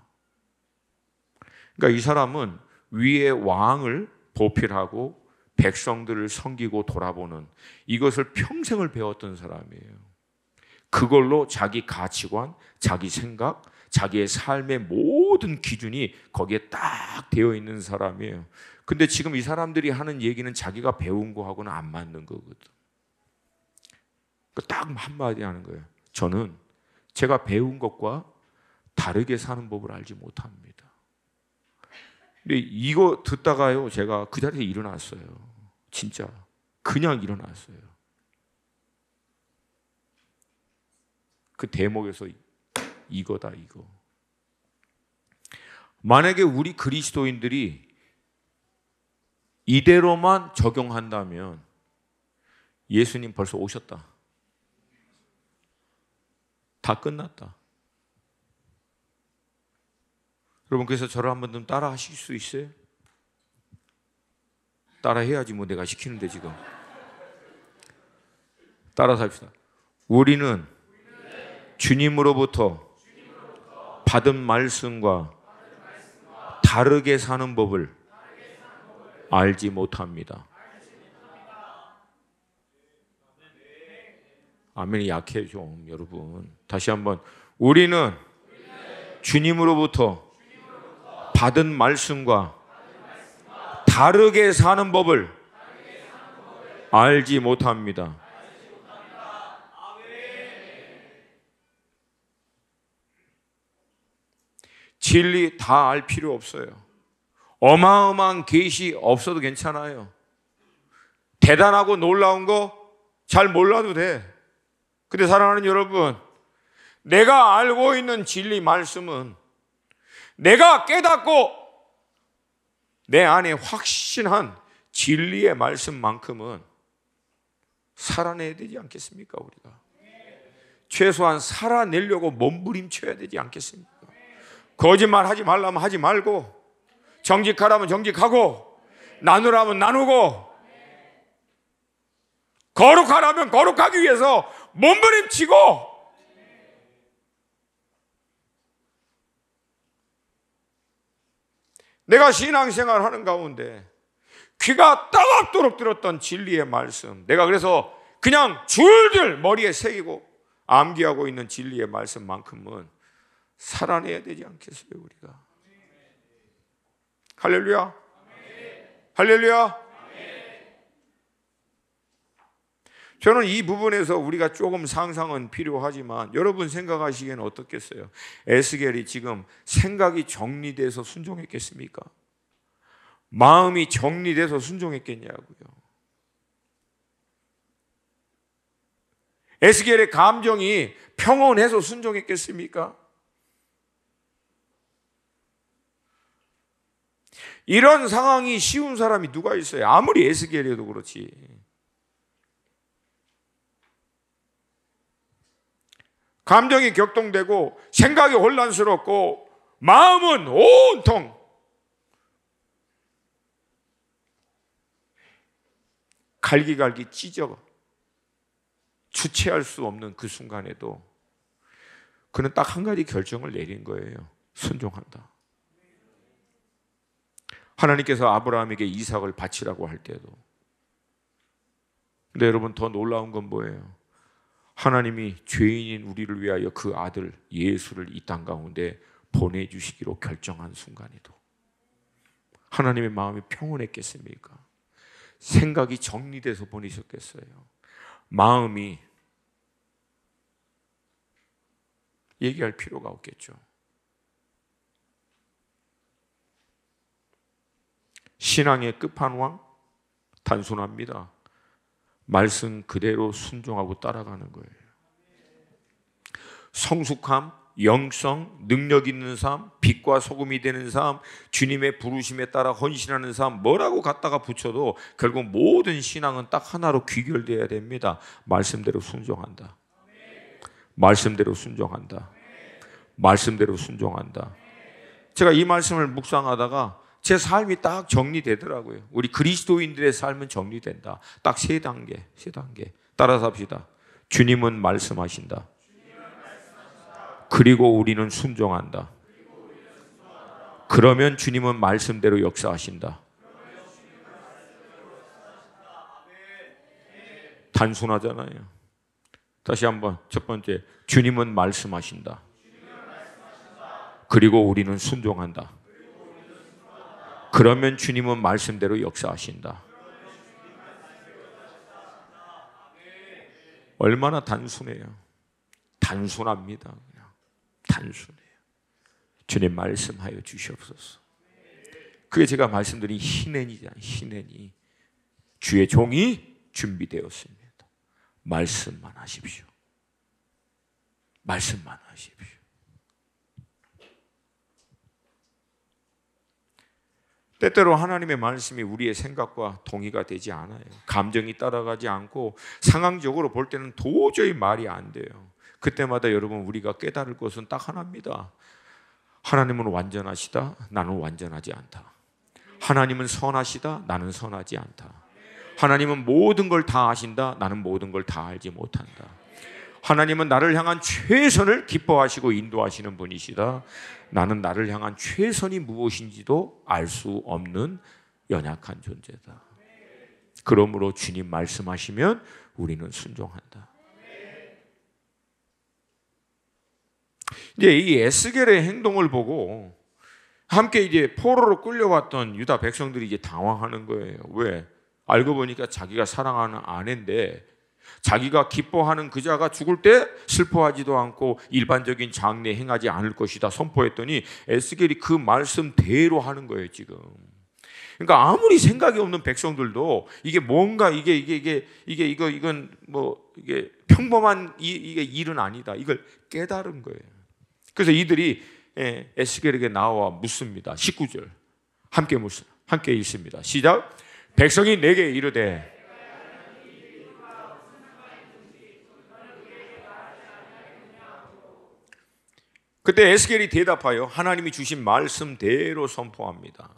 그러니까 이 사람은 위에 왕을 보필하고 백성들을 섬기고 돌아보는 이것을 평생을 배웠던 사람이에요. 그걸로 자기 가치관, 자기 생각, 자기의 삶의 모든 기준이 거기에 딱 되어 있는 사람이에요. 근데 지금 이 사람들이 하는 얘기는 자기가 배운 거하고는 안 맞는 거거든. 딱 한마디 하는 거예요. 저는 제가 배운 것과 다르게 사는 법을 알지 못합니다. 근데 이거 듣다가요, 제가 그 자리에 일어났어요. 진짜 그냥 일어났어요. 그 대목에서 이거다, 이거. 만약에 우리 그리스도인들이 이대로만 적용한다면 예수님 벌써 오셨다. 다 끝났다. 여러분, 그래서 저를 한번 좀 따라 하실 수 있어요? 따라 해야지 뭐 내가 시키는데 지금. 따라서 합시다. 우리는 주님으로부터 받은 말씀과 다르게 사는 법을 알지 못합니다. 아멘이 약해요 좀 여러분. 다시 한번. 우리는 주님으로부터 받은 말씀과 다르게 사는 법을 알지 못합니다. 진리 다 알 필요 없어요. 어마어마한 계시 없어도 괜찮아요. 대단하고 놀라운 거 잘 몰라도 돼. 근데 사랑하는 여러분, 내가 알고 있는 진리 말씀은 내가 깨닫고 내 안에 확신한 진리의 말씀만큼은 살아내야 되지 않겠습니까? 우리가 최소한 살아내려고 몸부림쳐야 되지 않겠습니까? 거짓말 하지 말라면 하지 말고, 정직하라면 정직하고, 나누라면 나누고, 거룩하라면 거룩하기 위해서 몸부림치고, 내가 신앙생활 하는 가운데 귀가 따갑도록 들었던 진리의 말씀, 내가 그래서 그냥 줄줄 머리에 새기고 암기하고 있는 진리의 말씀만큼은 살아내야 되지 않겠어요, 우리가? 할렐루야. 할렐루야. 저는 이 부분에서 우리가 조금 상상은 필요하지만 여러분 생각하시기에는 어떻겠어요? 에스겔이 지금 생각이 정리돼서 순종했겠습니까? 마음이 정리돼서 순종했겠냐고요. 에스겔의 감정이 평온해서 순종했겠습니까? 이런 상황이 쉬운 사람이 누가 있어요? 아무리 에스겔이어도 그렇지. 감정이 격동되고 생각이 혼란스럽고 마음은 온통 갈기갈기 찢어 주체할 수 없는 그 순간에도 그는 딱 한 가지 결정을 내린 거예요. 순종한다. 하나님께서 아브라함에게 이삭을 바치라고 할 때도. 근데 여러분 더 놀라운 건 뭐예요? 하나님이 죄인인 우리를 위하여 그 아들 예수를 이 땅 가운데 보내주시기로 결정한 순간에도 하나님의 마음이 평온했겠습니까? 생각이 정리돼서 보내셨겠어요? 마음이 얘기할 필요가 없겠죠. 신앙의 끝판왕 단순합니다. 말씀 그대로 순종하고 따라가는 거예요. 성숙함, 영성, 능력 있는 삶, 빛과 소금이 되는 삶, 주님의 부르심에 따라 헌신하는 삶, 뭐라고 갖다가 붙여도 결국 모든 신앙은 딱 하나로 귀결되어야 됩니다. 말씀대로 순종한다. 말씀대로 순종한다. 말씀대로 순종한다. 제가 이 말씀을 묵상하다가 제 삶이 딱 정리되더라고요. 우리 그리스도인들의 삶은 정리된다. 딱 세 단계. 따라서 합시다. 주님은 말씀하신다. 그리고 우리는 순종한다. 그러면 주님은 말씀대로 역사하신다. 단순하잖아요. 다시 한번 첫 번째, 주님은 말씀하신다. 그리고 우리는 순종한다. 그러면 주님은 말씀대로 역사하신다. 얼마나 단순해요. 단순합니다. 그냥 단순해요. 주님 말씀하여 주시옵소서. 그게 제가 말씀드린 희낸이잖아요. 희낸이. 주의 종이 준비되었습니다. 말씀만 하십시오. 말씀만 하십시오. 때때로 하나님의 말씀이 우리의 생각과 동의가 되지 않아요. 감정이 따라가지 않고 상황적으로 볼 때는 도저히 말이 안 돼요. 그때마다 여러분 우리가 깨달을 것은 딱 하나입니다. 하나님은 완전하시다. 나는 완전하지 않다. 하나님은 선하시다. 나는 선하지 않다. 하나님은 모든 걸 다 아신다. 나는 모든 걸 다 알지 못한다. 하나님은 나를 향한 최선을 기뻐하시고 인도하시는 분이시다. 나는 나를 향한 최선이 무엇인지도 알 수 없는 연약한 존재다. 그러므로 주님 말씀하시면 우리는 순종한다. 이제 이 에스겔의 행동을 보고 함께 이제 포로로 끌려왔던 유다 백성들이 이제 당황하는 거예요. 왜? 알고 보니까 자기가 사랑하는 아내인데 자기가 기뻐하는 그자가 죽을 때 슬퍼하지도 않고 일반적인 장례 행하지 않을 것이다 선포했더니 에스겔이 그 말씀대로 하는 거예요 지금. 그러니까 아무리 생각이 없는 백성들도 이게 뭔가 이건 뭐 이게 평범한 이게 일은 아니다. 이걸 깨달은 거예요. 그래서 이들이 에스겔에게 나와 묻습니다. 19절 함께 읽습니다. 시작. 백성이 내게 이르되 그때 에스겔이 대답하여 하나님이 주신 말씀대로 선포합니다.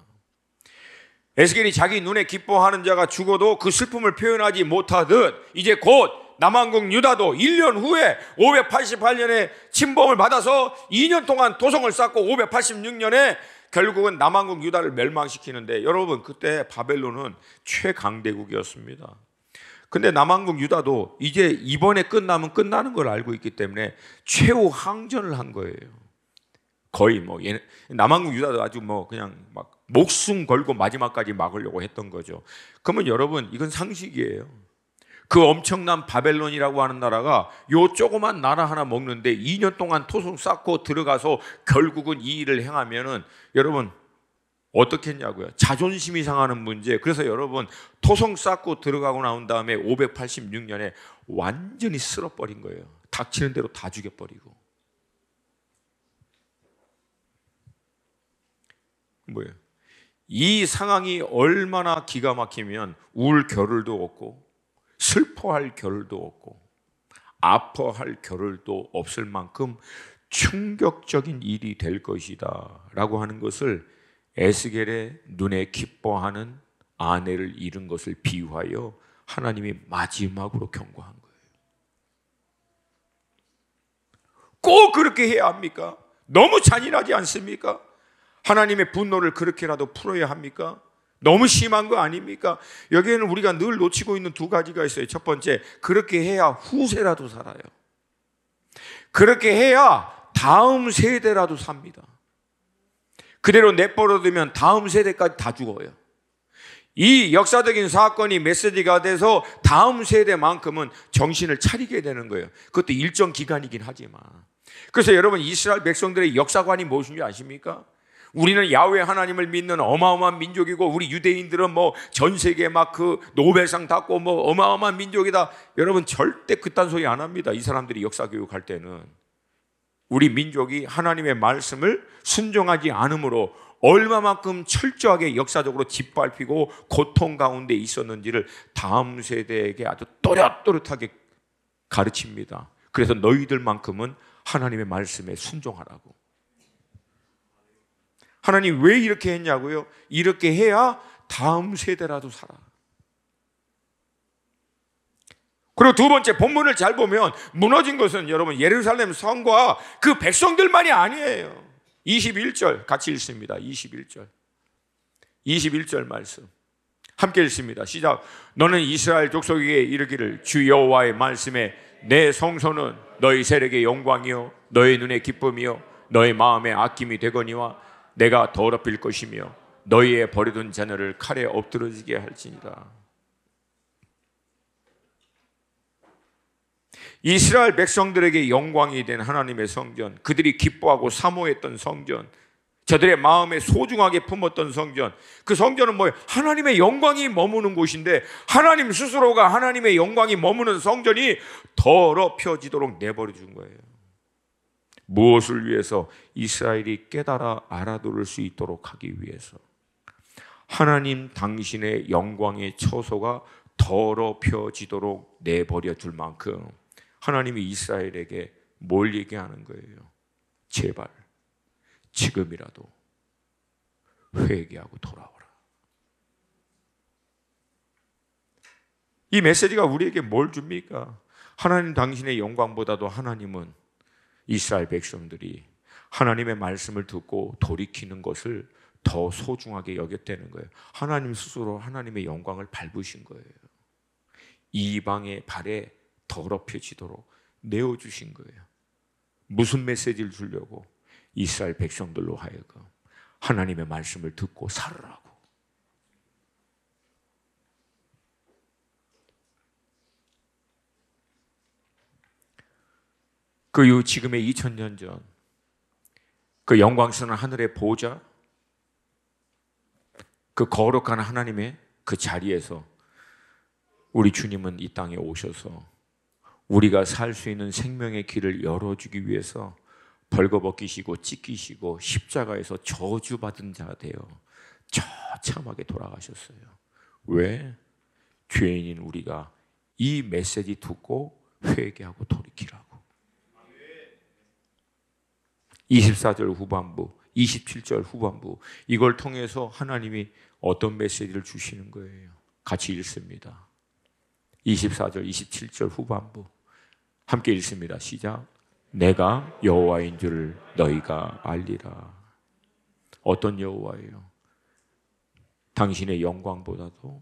에스겔이 자기 눈에 기뻐하는 자가 죽어도 그 슬픔을 표현하지 못하듯 이제 곧 남왕국 유다도 1년 후에 588년에 침범을 받아서 2년 동안 도성을 쌓고 586년에 결국은 남왕국 유다를 멸망시키는데 여러분 그때 바벨론은 최강대국이었습니다. 근데 남왕국 유다도 이제 이번에 끝나면 끝나는 걸 알고 있기 때문에 최후 항전을 한 거예요. 거의 뭐 남한국 유다도 아주 뭐 그냥 막 목숨 걸고 마지막까지 막으려고 했던 거죠. 그러면 여러분, 이건 상식이에요. 그 엄청난 바벨론이라고 하는 나라가 요 조그만 나라 하나 먹는데 2년 동안 토성 쌓고 들어가서 결국은 이 일을 행하면은 여러분 어떻게 했냐고요? 자존심이 상하는 문제. 그래서 여러분, 토성 쌓고 들어가고 나온 다음에 586년에 완전히 쓸어버린 거예요. 닥치는 대로 다 죽여버리고. 뭐예요? 이 상황이 얼마나 기가 막히면 울 겨를도 없고 슬퍼할 겨를도 없고 아파할 겨를도 없을 만큼 충격적인 일이 될 것이다 라고 하는 것을 에스겔의 눈에 기뻐하는 아내를 잃은 것을 비유하여 하나님이 마지막으로 경고한 거예요. 꼭 그렇게 해야 합니까? 너무 잔인하지 않습니까? 하나님의 분노를 그렇게라도 풀어야 합니까? 너무 심한 거 아닙니까? 여기에는 우리가 늘 놓치고 있는 두 가지가 있어요. 첫 번째, 그렇게 해야 후세라도 살아요. 그렇게 해야 다음 세대라도 삽니다. 그대로 내버려두면 다음 세대까지 다 죽어요. 이 역사적인 사건이 메시지가 돼서 다음 세대만큼은 정신을 차리게 되는 거예요. 그것도 일정 기간이긴 하지만. 그래서 여러분, 이스라엘 백성들의 역사관이 무엇인지 아십니까? 우리는 야훼 하나님을 믿는 어마어마한 민족이고 우리 유대인들은 뭐 전 세계 막 그 노벨상 받고 뭐 어마어마한 민족이다. 여러분, 절대 그딴 소리 안 합니다. 이 사람들이 역사 교육할 때는 우리 민족이 하나님의 말씀을 순종하지 않으므로 얼마만큼 철저하게 역사적으로 짓밟히고 고통 가운데 있었는지를 다음 세대에게 아주 또렷또렷하게 가르칩니다. 그래서 너희들만큼은 하나님의 말씀에 순종하라고. 하나님 왜 이렇게 했냐고요? 이렇게 해야 다음 세대라도 살아. 그리고 두 번째, 본문을 잘 보면 무너진 것은 여러분 예루살렘 성과 그 백성들만이 아니에요. 21절 같이 읽습니다. 21절 말씀 함께 읽습니다. 시작. 너는 이스라엘 족속에게 이르기를 주 여호와의 말씀에 내 성소는 너희 세력의 영광이요 너희 눈의 기쁨이요 너희 마음의 아낌이 되거니와 내가 더럽힐 것이며 너희의 버려둔 자녀를 칼에 엎드러지게 할지니라. 이스라엘 백성들에게 영광이 된 하나님의 성전, 그들이 기뻐하고 사모했던 성전, 저들의 마음에 소중하게 품었던 성전, 그 성전은 뭐예요? 하나님의 영광이 머무는 곳인데 하나님 스스로가 하나님의 영광이 머무는 성전이 더럽혀지도록 내버려 준 거예요. 무엇을 위해서? 이스라엘이 깨달아 알아들을 수 있도록 하기 위해서. 하나님 당신의 영광의 처소가 더럽혀지도록 내버려 줄 만큼 하나님이 이스라엘에게 뭘 얘기하는 거예요? 제발 지금이라도 회개하고 돌아오라. 이 메시지가 우리에게 뭘 줍니까? 하나님 당신의 영광보다도 하나님은 이스라엘 백성들이 하나님의 말씀을 듣고 돌이키는 것을 더 소중하게 여겼다는 거예요. 하나님 스스로 하나님의 영광을 밟으신 거예요. 이방의 발에 더럽혀지도록 내어주신 거예요. 무슨 메시지를 주려고? 이스라엘 백성들로 하여금 하나님의 말씀을 듣고 살으라고. 그 이후 지금의 2000년 전 그 영광스러운 하늘의 보좌, 그 거룩한 하나님의 그 자리에서 우리 주님은 이 땅에 오셔서 우리가 살 수 있는 생명의 길을 열어주기 위해서 벌거벗기시고 찢기시고 십자가에서 저주받은 자 되어 처참하게 돌아가셨어요. 왜? 죄인인 우리가 이 메시지 듣고 회개하고 돌이키라고. 24절 후반부, 27절 후반부, 이걸 통해서 하나님이 어떤 메시지를 주시는 거예요? 같이 읽습니다. 24절, 27절 후반부 함께 읽습니다. 시작. 내가 여호와인 줄 너희가 알리라. 어떤 여호와예요? 당신의 영광보다도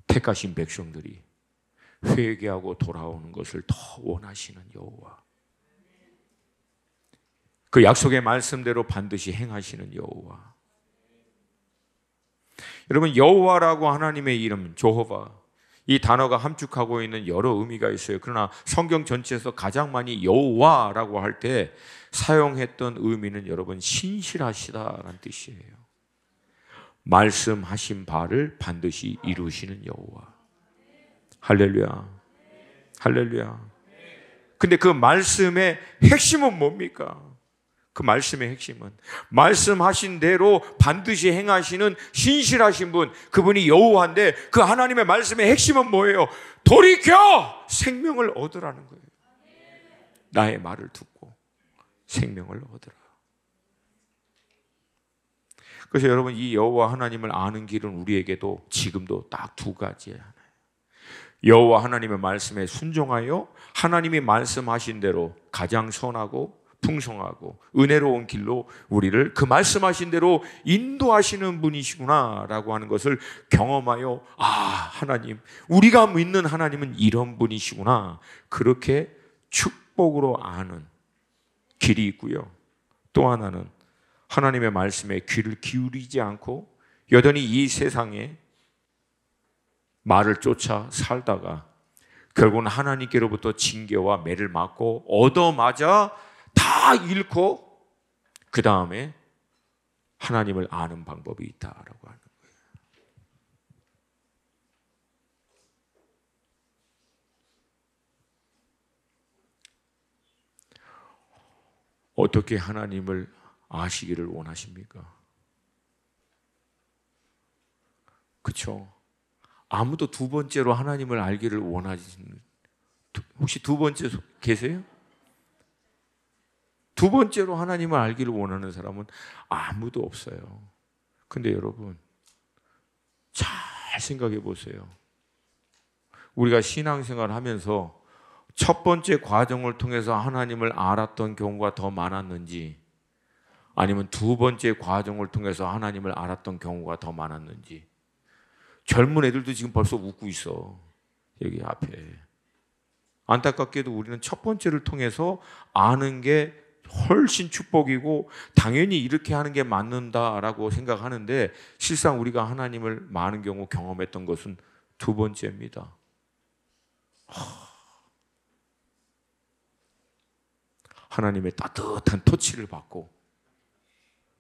택하신 백성들이 회개하고 돌아오는 것을 더 원하시는 여호와. 그 약속의 말씀대로 반드시 행하시는 여호와. 여러분, 여호와라고 하나님의 이름 조호바, 이 단어가 함축하고 있는 여러 의미가 있어요. 그러나 성경 전체에서 가장 많이 여호와라고 할 때 사용했던 의미는 여러분 신실하시다라는 뜻이에요. 말씀하신 바를 반드시 이루시는 여호와. 할렐루야, 할렐루야. 근데 그 말씀의 핵심은 뭡니까? 그 말씀의 핵심은 말씀하신 대로 반드시 행하시는 신실하신 분, 그분이 여호와인데 그 하나님의 말씀의 핵심은 뭐예요? 돌이켜 생명을 얻으라는 거예요. 나의 말을 듣고 생명을 얻으라. 그래서 여러분, 이 여호와 하나님을 아는 길은 우리에게도 지금도 딱 두 가지예요. 여호와 하나님의 말씀에 순종하여 하나님이 말씀하신 대로 가장 선하고 풍성하고 은혜로운 길로 우리를 그 말씀하신 대로 인도하시는 분이시구나 라고 하는 것을 경험하여, 아, 하나님, 우리가 믿는 하나님은 이런 분이시구나, 그렇게 축복으로 아는 길이 있고요. 또 하나는 하나님의 말씀에 귀를 기울이지 않고 여전히 이 세상에 말을 쫓아 살다가 결국은 하나님께로부터 징계와 매를 맞고 얻어맞아 다 잃고 그 다음에 하나님을 아는 방법이 있다라고 하는 거예요. 어떻게 하나님을 아시기를 원하십니까? 그렇죠? 아무도 두 번째로 하나님을 알기를 원하시는, 혹시 두 번째 계세요? 두 번째로 하나님을 알기를 원하는 사람은 아무도 없어요. 근데 여러분, 잘 생각해 보세요. 우리가 신앙생활을 하면서 첫 번째 과정을 통해서 하나님을 알았던 경우가 더 많았는지, 아니면 두 번째 과정을 통해서 하나님을 알았던 경우가 더 많았는지. 젊은 애들도 지금 벌써 웃고 있어, 여기 앞에. 안타깝게도 우리는 첫 번째를 통해서 아는 게 훨씬 축복이고 당연히 이렇게 하는 게 맞는다라고 생각하는데, 실상 우리가 하나님을 많은 경우 경험했던 것은 두 번째입니다. 하나님의 따뜻한 터치를 받고,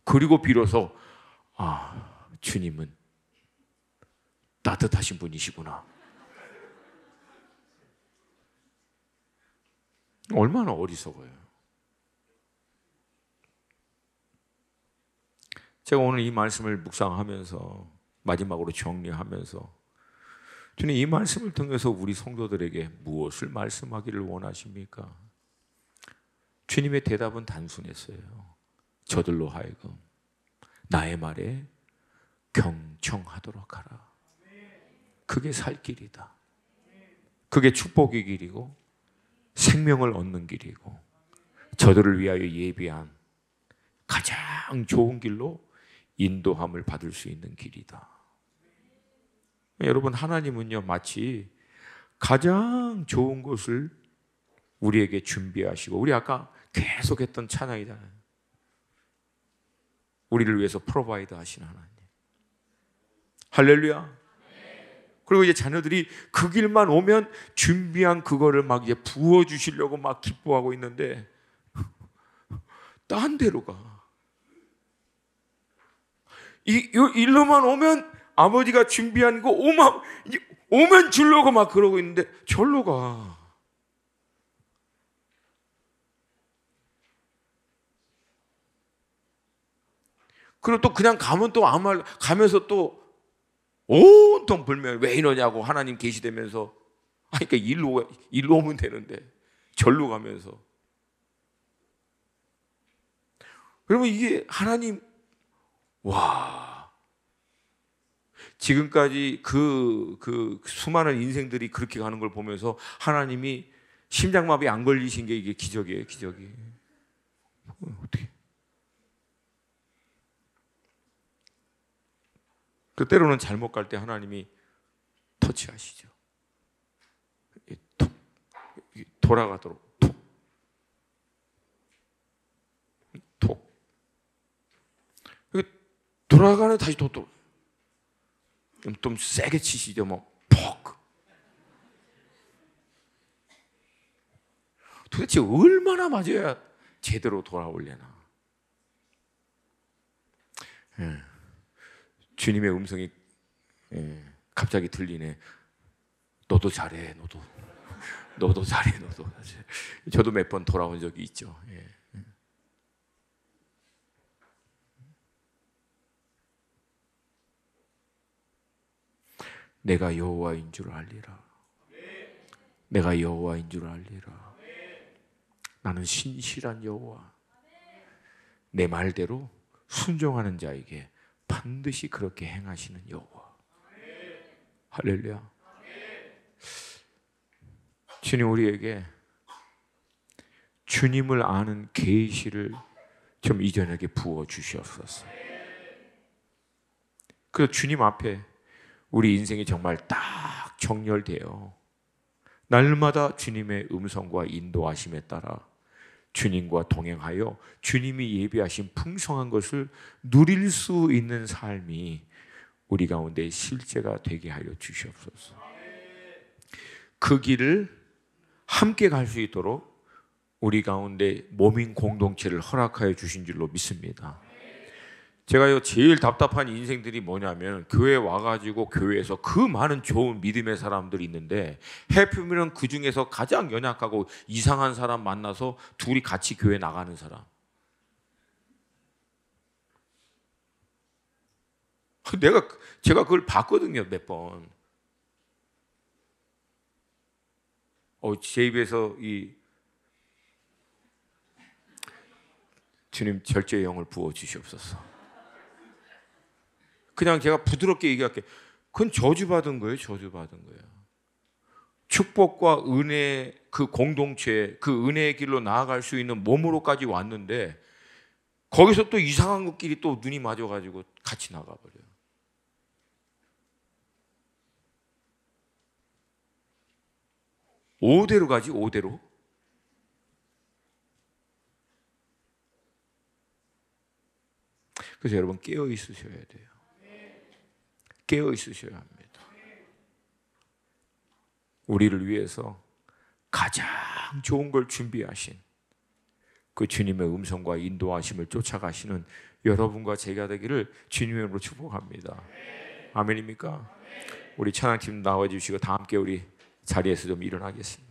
그리고 비로소 아, 주님은 따뜻하신 분이시구나. 얼마나 어리석어요. 제가 오늘 이 말씀을 묵상하면서 마지막으로 정리하면서, 주님, 이 말씀을 통해서 우리 성도들에게 무엇을 말씀하기를 원하십니까? 주님의 대답은 단순했어요. 저들로 하여금 나의 말에 경청하도록 하라. 그게 살 길이다. 그게 축복의 길이고 생명을 얻는 길이고 저들을 위하여 예비한 가장 좋은 길로 인도함을 받을 수 있는 길이다. 여러분, 하나님은요, 마치 가장 좋은 것을 우리에게 준비하시고, 우리 아까 계속했던 찬양이잖아요. 우리를 위해서 프로바이드 하신 하나님. 할렐루야. 그리고 이제 자녀들이 그 길만 오면 준비한 그거를 막 이제 부어주시려고 막 기뻐하고 있는데, 딴 데로 가. 이 일로만 오면 아버지가 준비한 거 오면 주려고 막 그러고 있는데 절로 가. 그리고 또 그냥 가면 또 아무 말 가면서 또 온통 불면 왜 이러냐고 하나님 계시되면서, 그러니까 일로 오면 되는데 절로 가면서. 그러면 이게 하나님, 와, 지금까지 그 수많은 인생들이 그렇게 가는 걸 보면서 하나님이 심장마비 안 걸리신 게 이게 기적이에요, 기적이. 어떻게? 그 때로는 잘못 갈 때 하나님이 터치하시죠. 툭 돌아가도록 툭. 돌아가는 다시 좀 세게 치시죠. 뭐 퍽. 도대체 얼마나 맞아야 제대로 돌아오려나. 주님의 음성이 갑자기 들리네. 너도 잘해, 너도 잘해, 너도. 저도 몇 번 돌아온 적이 있죠. 내가 여호와인 줄 알리라. 내가 여호와인 줄 알리라. 나는 신실한 여호와. 내 말대로 순종하는 자에게 반드시 그렇게 행하시는 여호와. 할렐루야. 주님 우리에게 주님을 아는 계시를 좀 이 저녁에 부어 주시옵소서. 그래서 주님 앞에 우리 인생이 정말 딱 정렬되어 날마다 주님의 음성과 인도하심에 따라 주님과 동행하여 주님이 예비하신 풍성한 것을 누릴 수 있는 삶이 우리 가운데 실제가 되게 하여 주시옵소서. 그 길을 함께 갈 수 있도록 우리 가운데 몸인 공동체를 허락하여 주신 줄로 믿습니다. 제가요 제일 답답한 인생들이 뭐냐면 교회 와가지고 교회에서 그 많은 좋은 믿음의 사람들이 있는데 해피면 그 중에서 가장 연약하고 이상한 사람 만나서 둘이 같이 교회 나가는 사람. 제가 그걸 봤거든요 몇 번. 제 입에서 이 주님 절제의 영을 부어 주시옵소서. 그냥 제가 부드럽게 얘기할게. 그건 저주받은 거예요. 저주받은 거예요. 축복과 은혜 그 공동체 그 은혜의 길로 나아갈 수 있는 몸으로까지 왔는데 거기서 또 이상한 것끼리 또 눈이 맞아가지고 같이 나가버려요. 오대로 가지 오대로. 그래서 여러분 깨어 있으셔야 돼요. 깨어 있으셔야 합니다. 우리를 위해서 가장 좋은 걸 준비하신 그 주님의 음성과 인도하심을 쫓아가시는 여러분과 제가 되기를 주님의 이름으로 축복합니다. 아멘입니까? 우리 찬양팀 나와주시고 다 함께 우리 자리에서 좀 일어나겠습니다.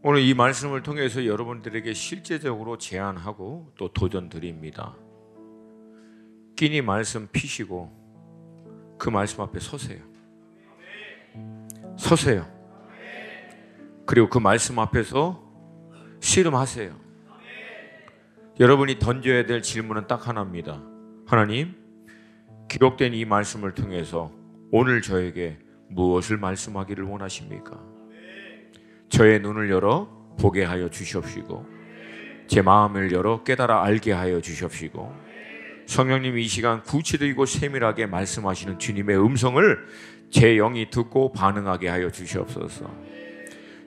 오늘 이 말씀을 통해서 여러분들에게 실제적으로 제안하고 또 도전 드립니다. 끼니 말씀 피시고 그 말씀 앞에 서세요. 서세요. 그리고 그 말씀 앞에서 씨름하세요. 여러분이 던져야 될 질문은 딱 하나입니다. 하나님, 기록된 이 말씀을 통해서 오늘 저에게 무엇을 말씀하기를 원하십니까? 저의 눈을 열어 보게 하여 주시옵시고 제 마음을 열어 깨달아 알게 하여 주시옵시고 성령님 이 시간 구체적이고 세밀하게 말씀하시는 주님의 음성을 제 영이 듣고 반응하게 하여 주시옵소서.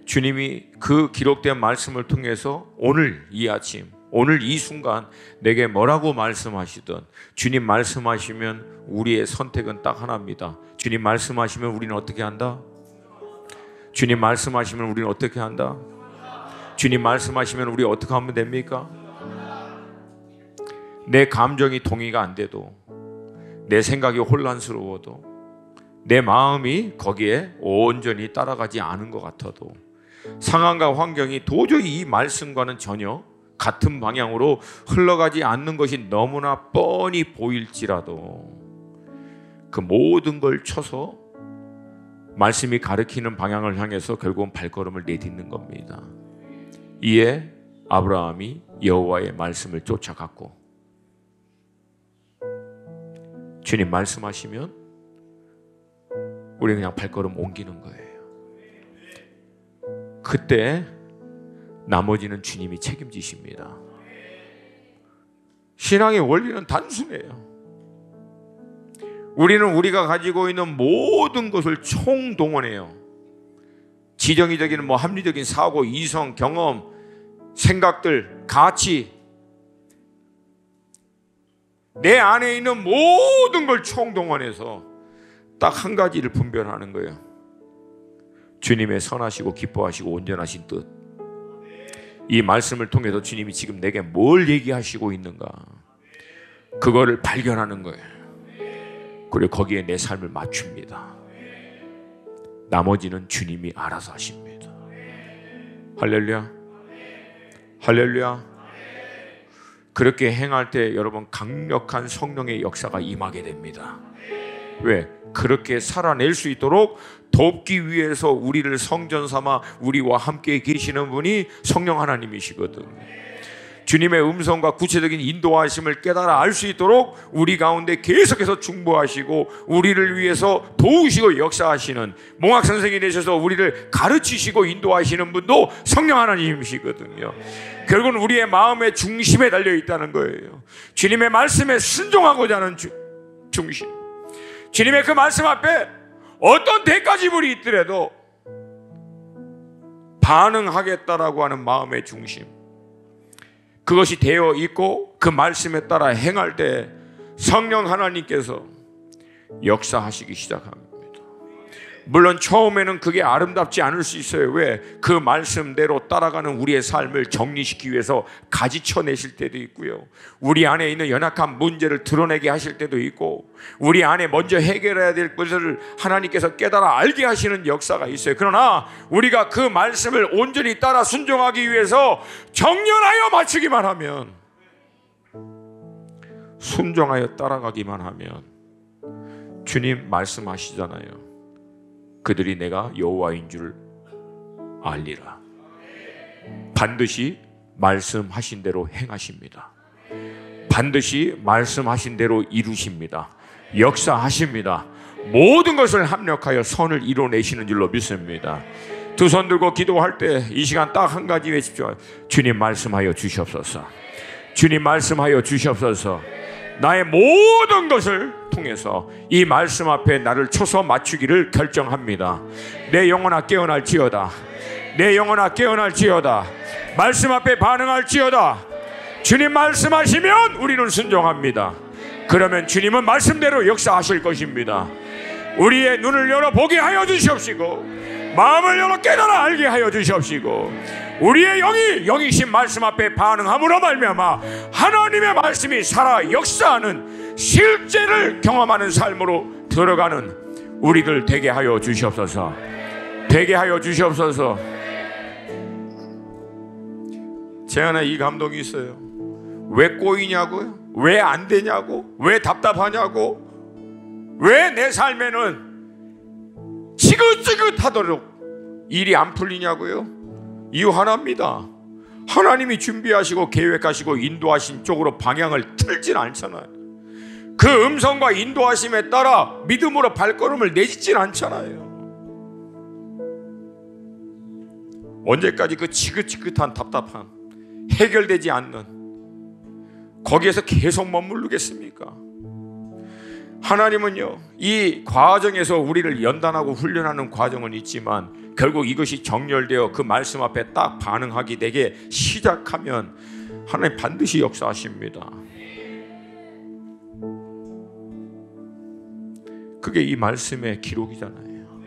주님이 그 기록된 말씀을 통해서 오늘 이 아침 오늘 이 순간 내게 뭐라고 말씀하시든 주님 말씀하시면 우리의 선택은 딱 하나입니다. 주님 말씀하시면 우리는 어떻게 한다? 주님 말씀하시면 우리는 어떻게 한다? 주님 말씀하시면 우리 어떻게 하면 됩니까? 내 감정이 동의가 안 돼도, 내 생각이 혼란스러워도, 내 마음이 거기에 온전히 따라가지 않은 것 같아도, 상황과 환경이 도저히 이 말씀과는 전혀 같은 방향으로 흘러가지 않는 것이 너무나 뻔히 보일지라도 그 모든 걸 쳐서 말씀이 가리키는 방향을 향해서 결국은 발걸음을 내딛는 겁니다. 이에 아브라함이 여호와의 말씀을 쫓아갔고, 주님 말씀하시면 우리는 그냥 발걸음 옮기는 거예요. 그때 나머지는 주님이 책임지십니다. 신앙의 원리는 단순해요. 우리는 우리가 가지고 있는 모든 것을 총동원해요. 지정의적인 합리적인 사고, 이성, 경험, 생각들, 가치, 내 안에 있는 모든 걸 총동원해서 딱 한 가지를 분별하는 거예요. 주님의 선하시고 기뻐하시고 온전하신 뜻. 이 말씀을 통해서 주님이 지금 내게 뭘 얘기하시고 있는가, 그거를 발견하는 거예요. 그리고 거기에 내 삶을 맞춥니다. 나머지는 주님이 알아서 하십니다. 할렐루야, 할렐루야. 그렇게 행할 때 여러분 강력한 성령의 역사가 임하게 됩니다. 왜? 그렇게 살아낼 수 있도록 돕기 위해서 우리를 성전 삼아 우리와 함께 계시는 분이 성령 하나님이시거든. 주님의 음성과 구체적인 인도하심을 깨달아 알 수 있도록 우리 가운데 계속해서 중보하시고 우리를 위해서 도우시고 역사하시는, 몽학 선생이 되셔서 우리를 가르치시고 인도하시는 분도 성령 하나님이시거든요. 결국은 우리의 마음의 중심에 달려 있다는 거예요. 주님의 말씀에 순종하고자 하는 중심. 주님의 그 말씀 앞에 어떤 대가 지불이 있더라도 반응하겠다라고 하는 마음의 중심, 그것이 되어 있고 그 말씀에 따라 행할 때 성령 하나님께서 역사하시기 시작합니다. 물론 처음에는 그게 아름답지 않을 수 있어요. 왜? 그 말씀대로 따라가는 우리의 삶을 정리시키기 위해서 가지쳐내실 때도 있고요, 우리 안에 있는 연약한 문제를 드러내게 하실 때도 있고, 우리 안에 먼저 해결해야 될 것을 하나님께서 깨달아 알게 하시는 역사가 있어요. 그러나 우리가 그 말씀을 온전히 따라 순종하기 위해서 정렬하여 맞추기만 하면, 순종하여 따라가기만 하면, 주님 말씀하시잖아요. 그들이 내가 여호와인 줄 알리라. 반드시 말씀하신 대로 행하십니다. 반드시 말씀하신 대로 이루십니다. 역사하십니다. 모든 것을 합력하여 선을 이뤄내시는 줄로 믿습니다. 두 손 들고 기도할 때 이 시간 딱 한 가지 외칩시오. 주님 말씀하여 주시옵소서. 주님 말씀하여 주시옵소서. 나의 모든 것을 통해서 이 말씀 앞에 나를 쳐서 맞추기를 결정합니다. 내 영혼아 깨어날지어다. 내 영혼아 깨어날지어다. 말씀 앞에 반응할지어다. 주님 말씀하시면 우리는 순종합니다. 그러면 주님은 말씀대로 역사하실 것입니다. 우리의 눈을 열어 보게 하여 주시옵시고, 마음을 열어 깨달아 알게 하여 주시옵시고, 우리의 영이신 말씀 앞에 반응함으로 말미암아 하나님의 말씀이 살아 역사하는 실제를 경험하는 삶으로 들어가는 우리들 되게 하여 주시옵소서. 되게 하여 주시옵소서. 제 안에 이 감동이 있어요. 왜 꼬이냐고요? 왜 안 되냐고? 왜 답답하냐고? 왜 내 삶에는 지긋지긋하도록 일이 안 풀리냐고요? 이유 하나입니다. 하나님이 준비하시고 계획하시고 인도하신 쪽으로 방향을 틀진 않잖아요. 그 음성과 인도하심에 따라 믿음으로 발걸음을 내딛진 않잖아요. 언제까지 그 지긋지긋한 답답한, 해결되지 않는 거기에서 계속 머무르겠습니까? 하나님은요, 이 과정에서 우리를 연단하고 훈련하는 과정은 있지만 결국 이것이 정렬되어 그 말씀 앞에 딱 반응하게 되게 시작하면 하나님 반드시 역사하십니다. 그게 이 말씀의 기록이잖아요.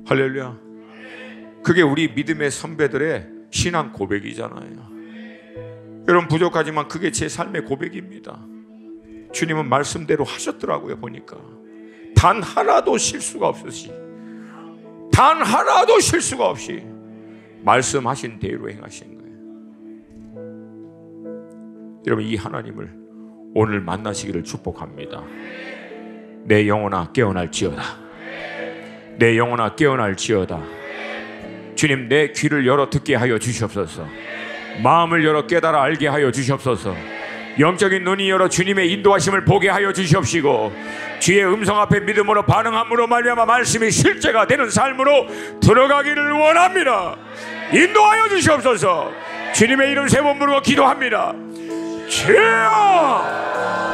할렐루야. 그게 우리 믿음의 선배들의 신앙 고백이잖아요. 여러분, 부족하지만 그게 제 삶의 고백입니다. 주님은 말씀대로 하셨더라고요. 보니까 단 하나도 실수가 없으시, 단 하나도 실수가 없이 말씀하신 대로 행하신 거예요. 여러분, 이 하나님을 오늘 만나시기를 축복합니다. 내 영혼아 깨어날지어다. 내 영혼아 깨어날지어다. 주님, 내 귀를 열어 듣게 하여 주시옵소서. 마음을 열어 깨달아 알게 하여 주시옵소서. 영적인 눈이 열어 주님의 인도하심을 보게 하여 주시옵시고, 주의 음성 앞에 믿음으로 반응함으로 말미암아 말씀이 실제가 되는 삶으로 들어가기를 원합니다. 인도하여 주시옵소서. 주님의 이름 세 번 부르고 기도합니다. 주여!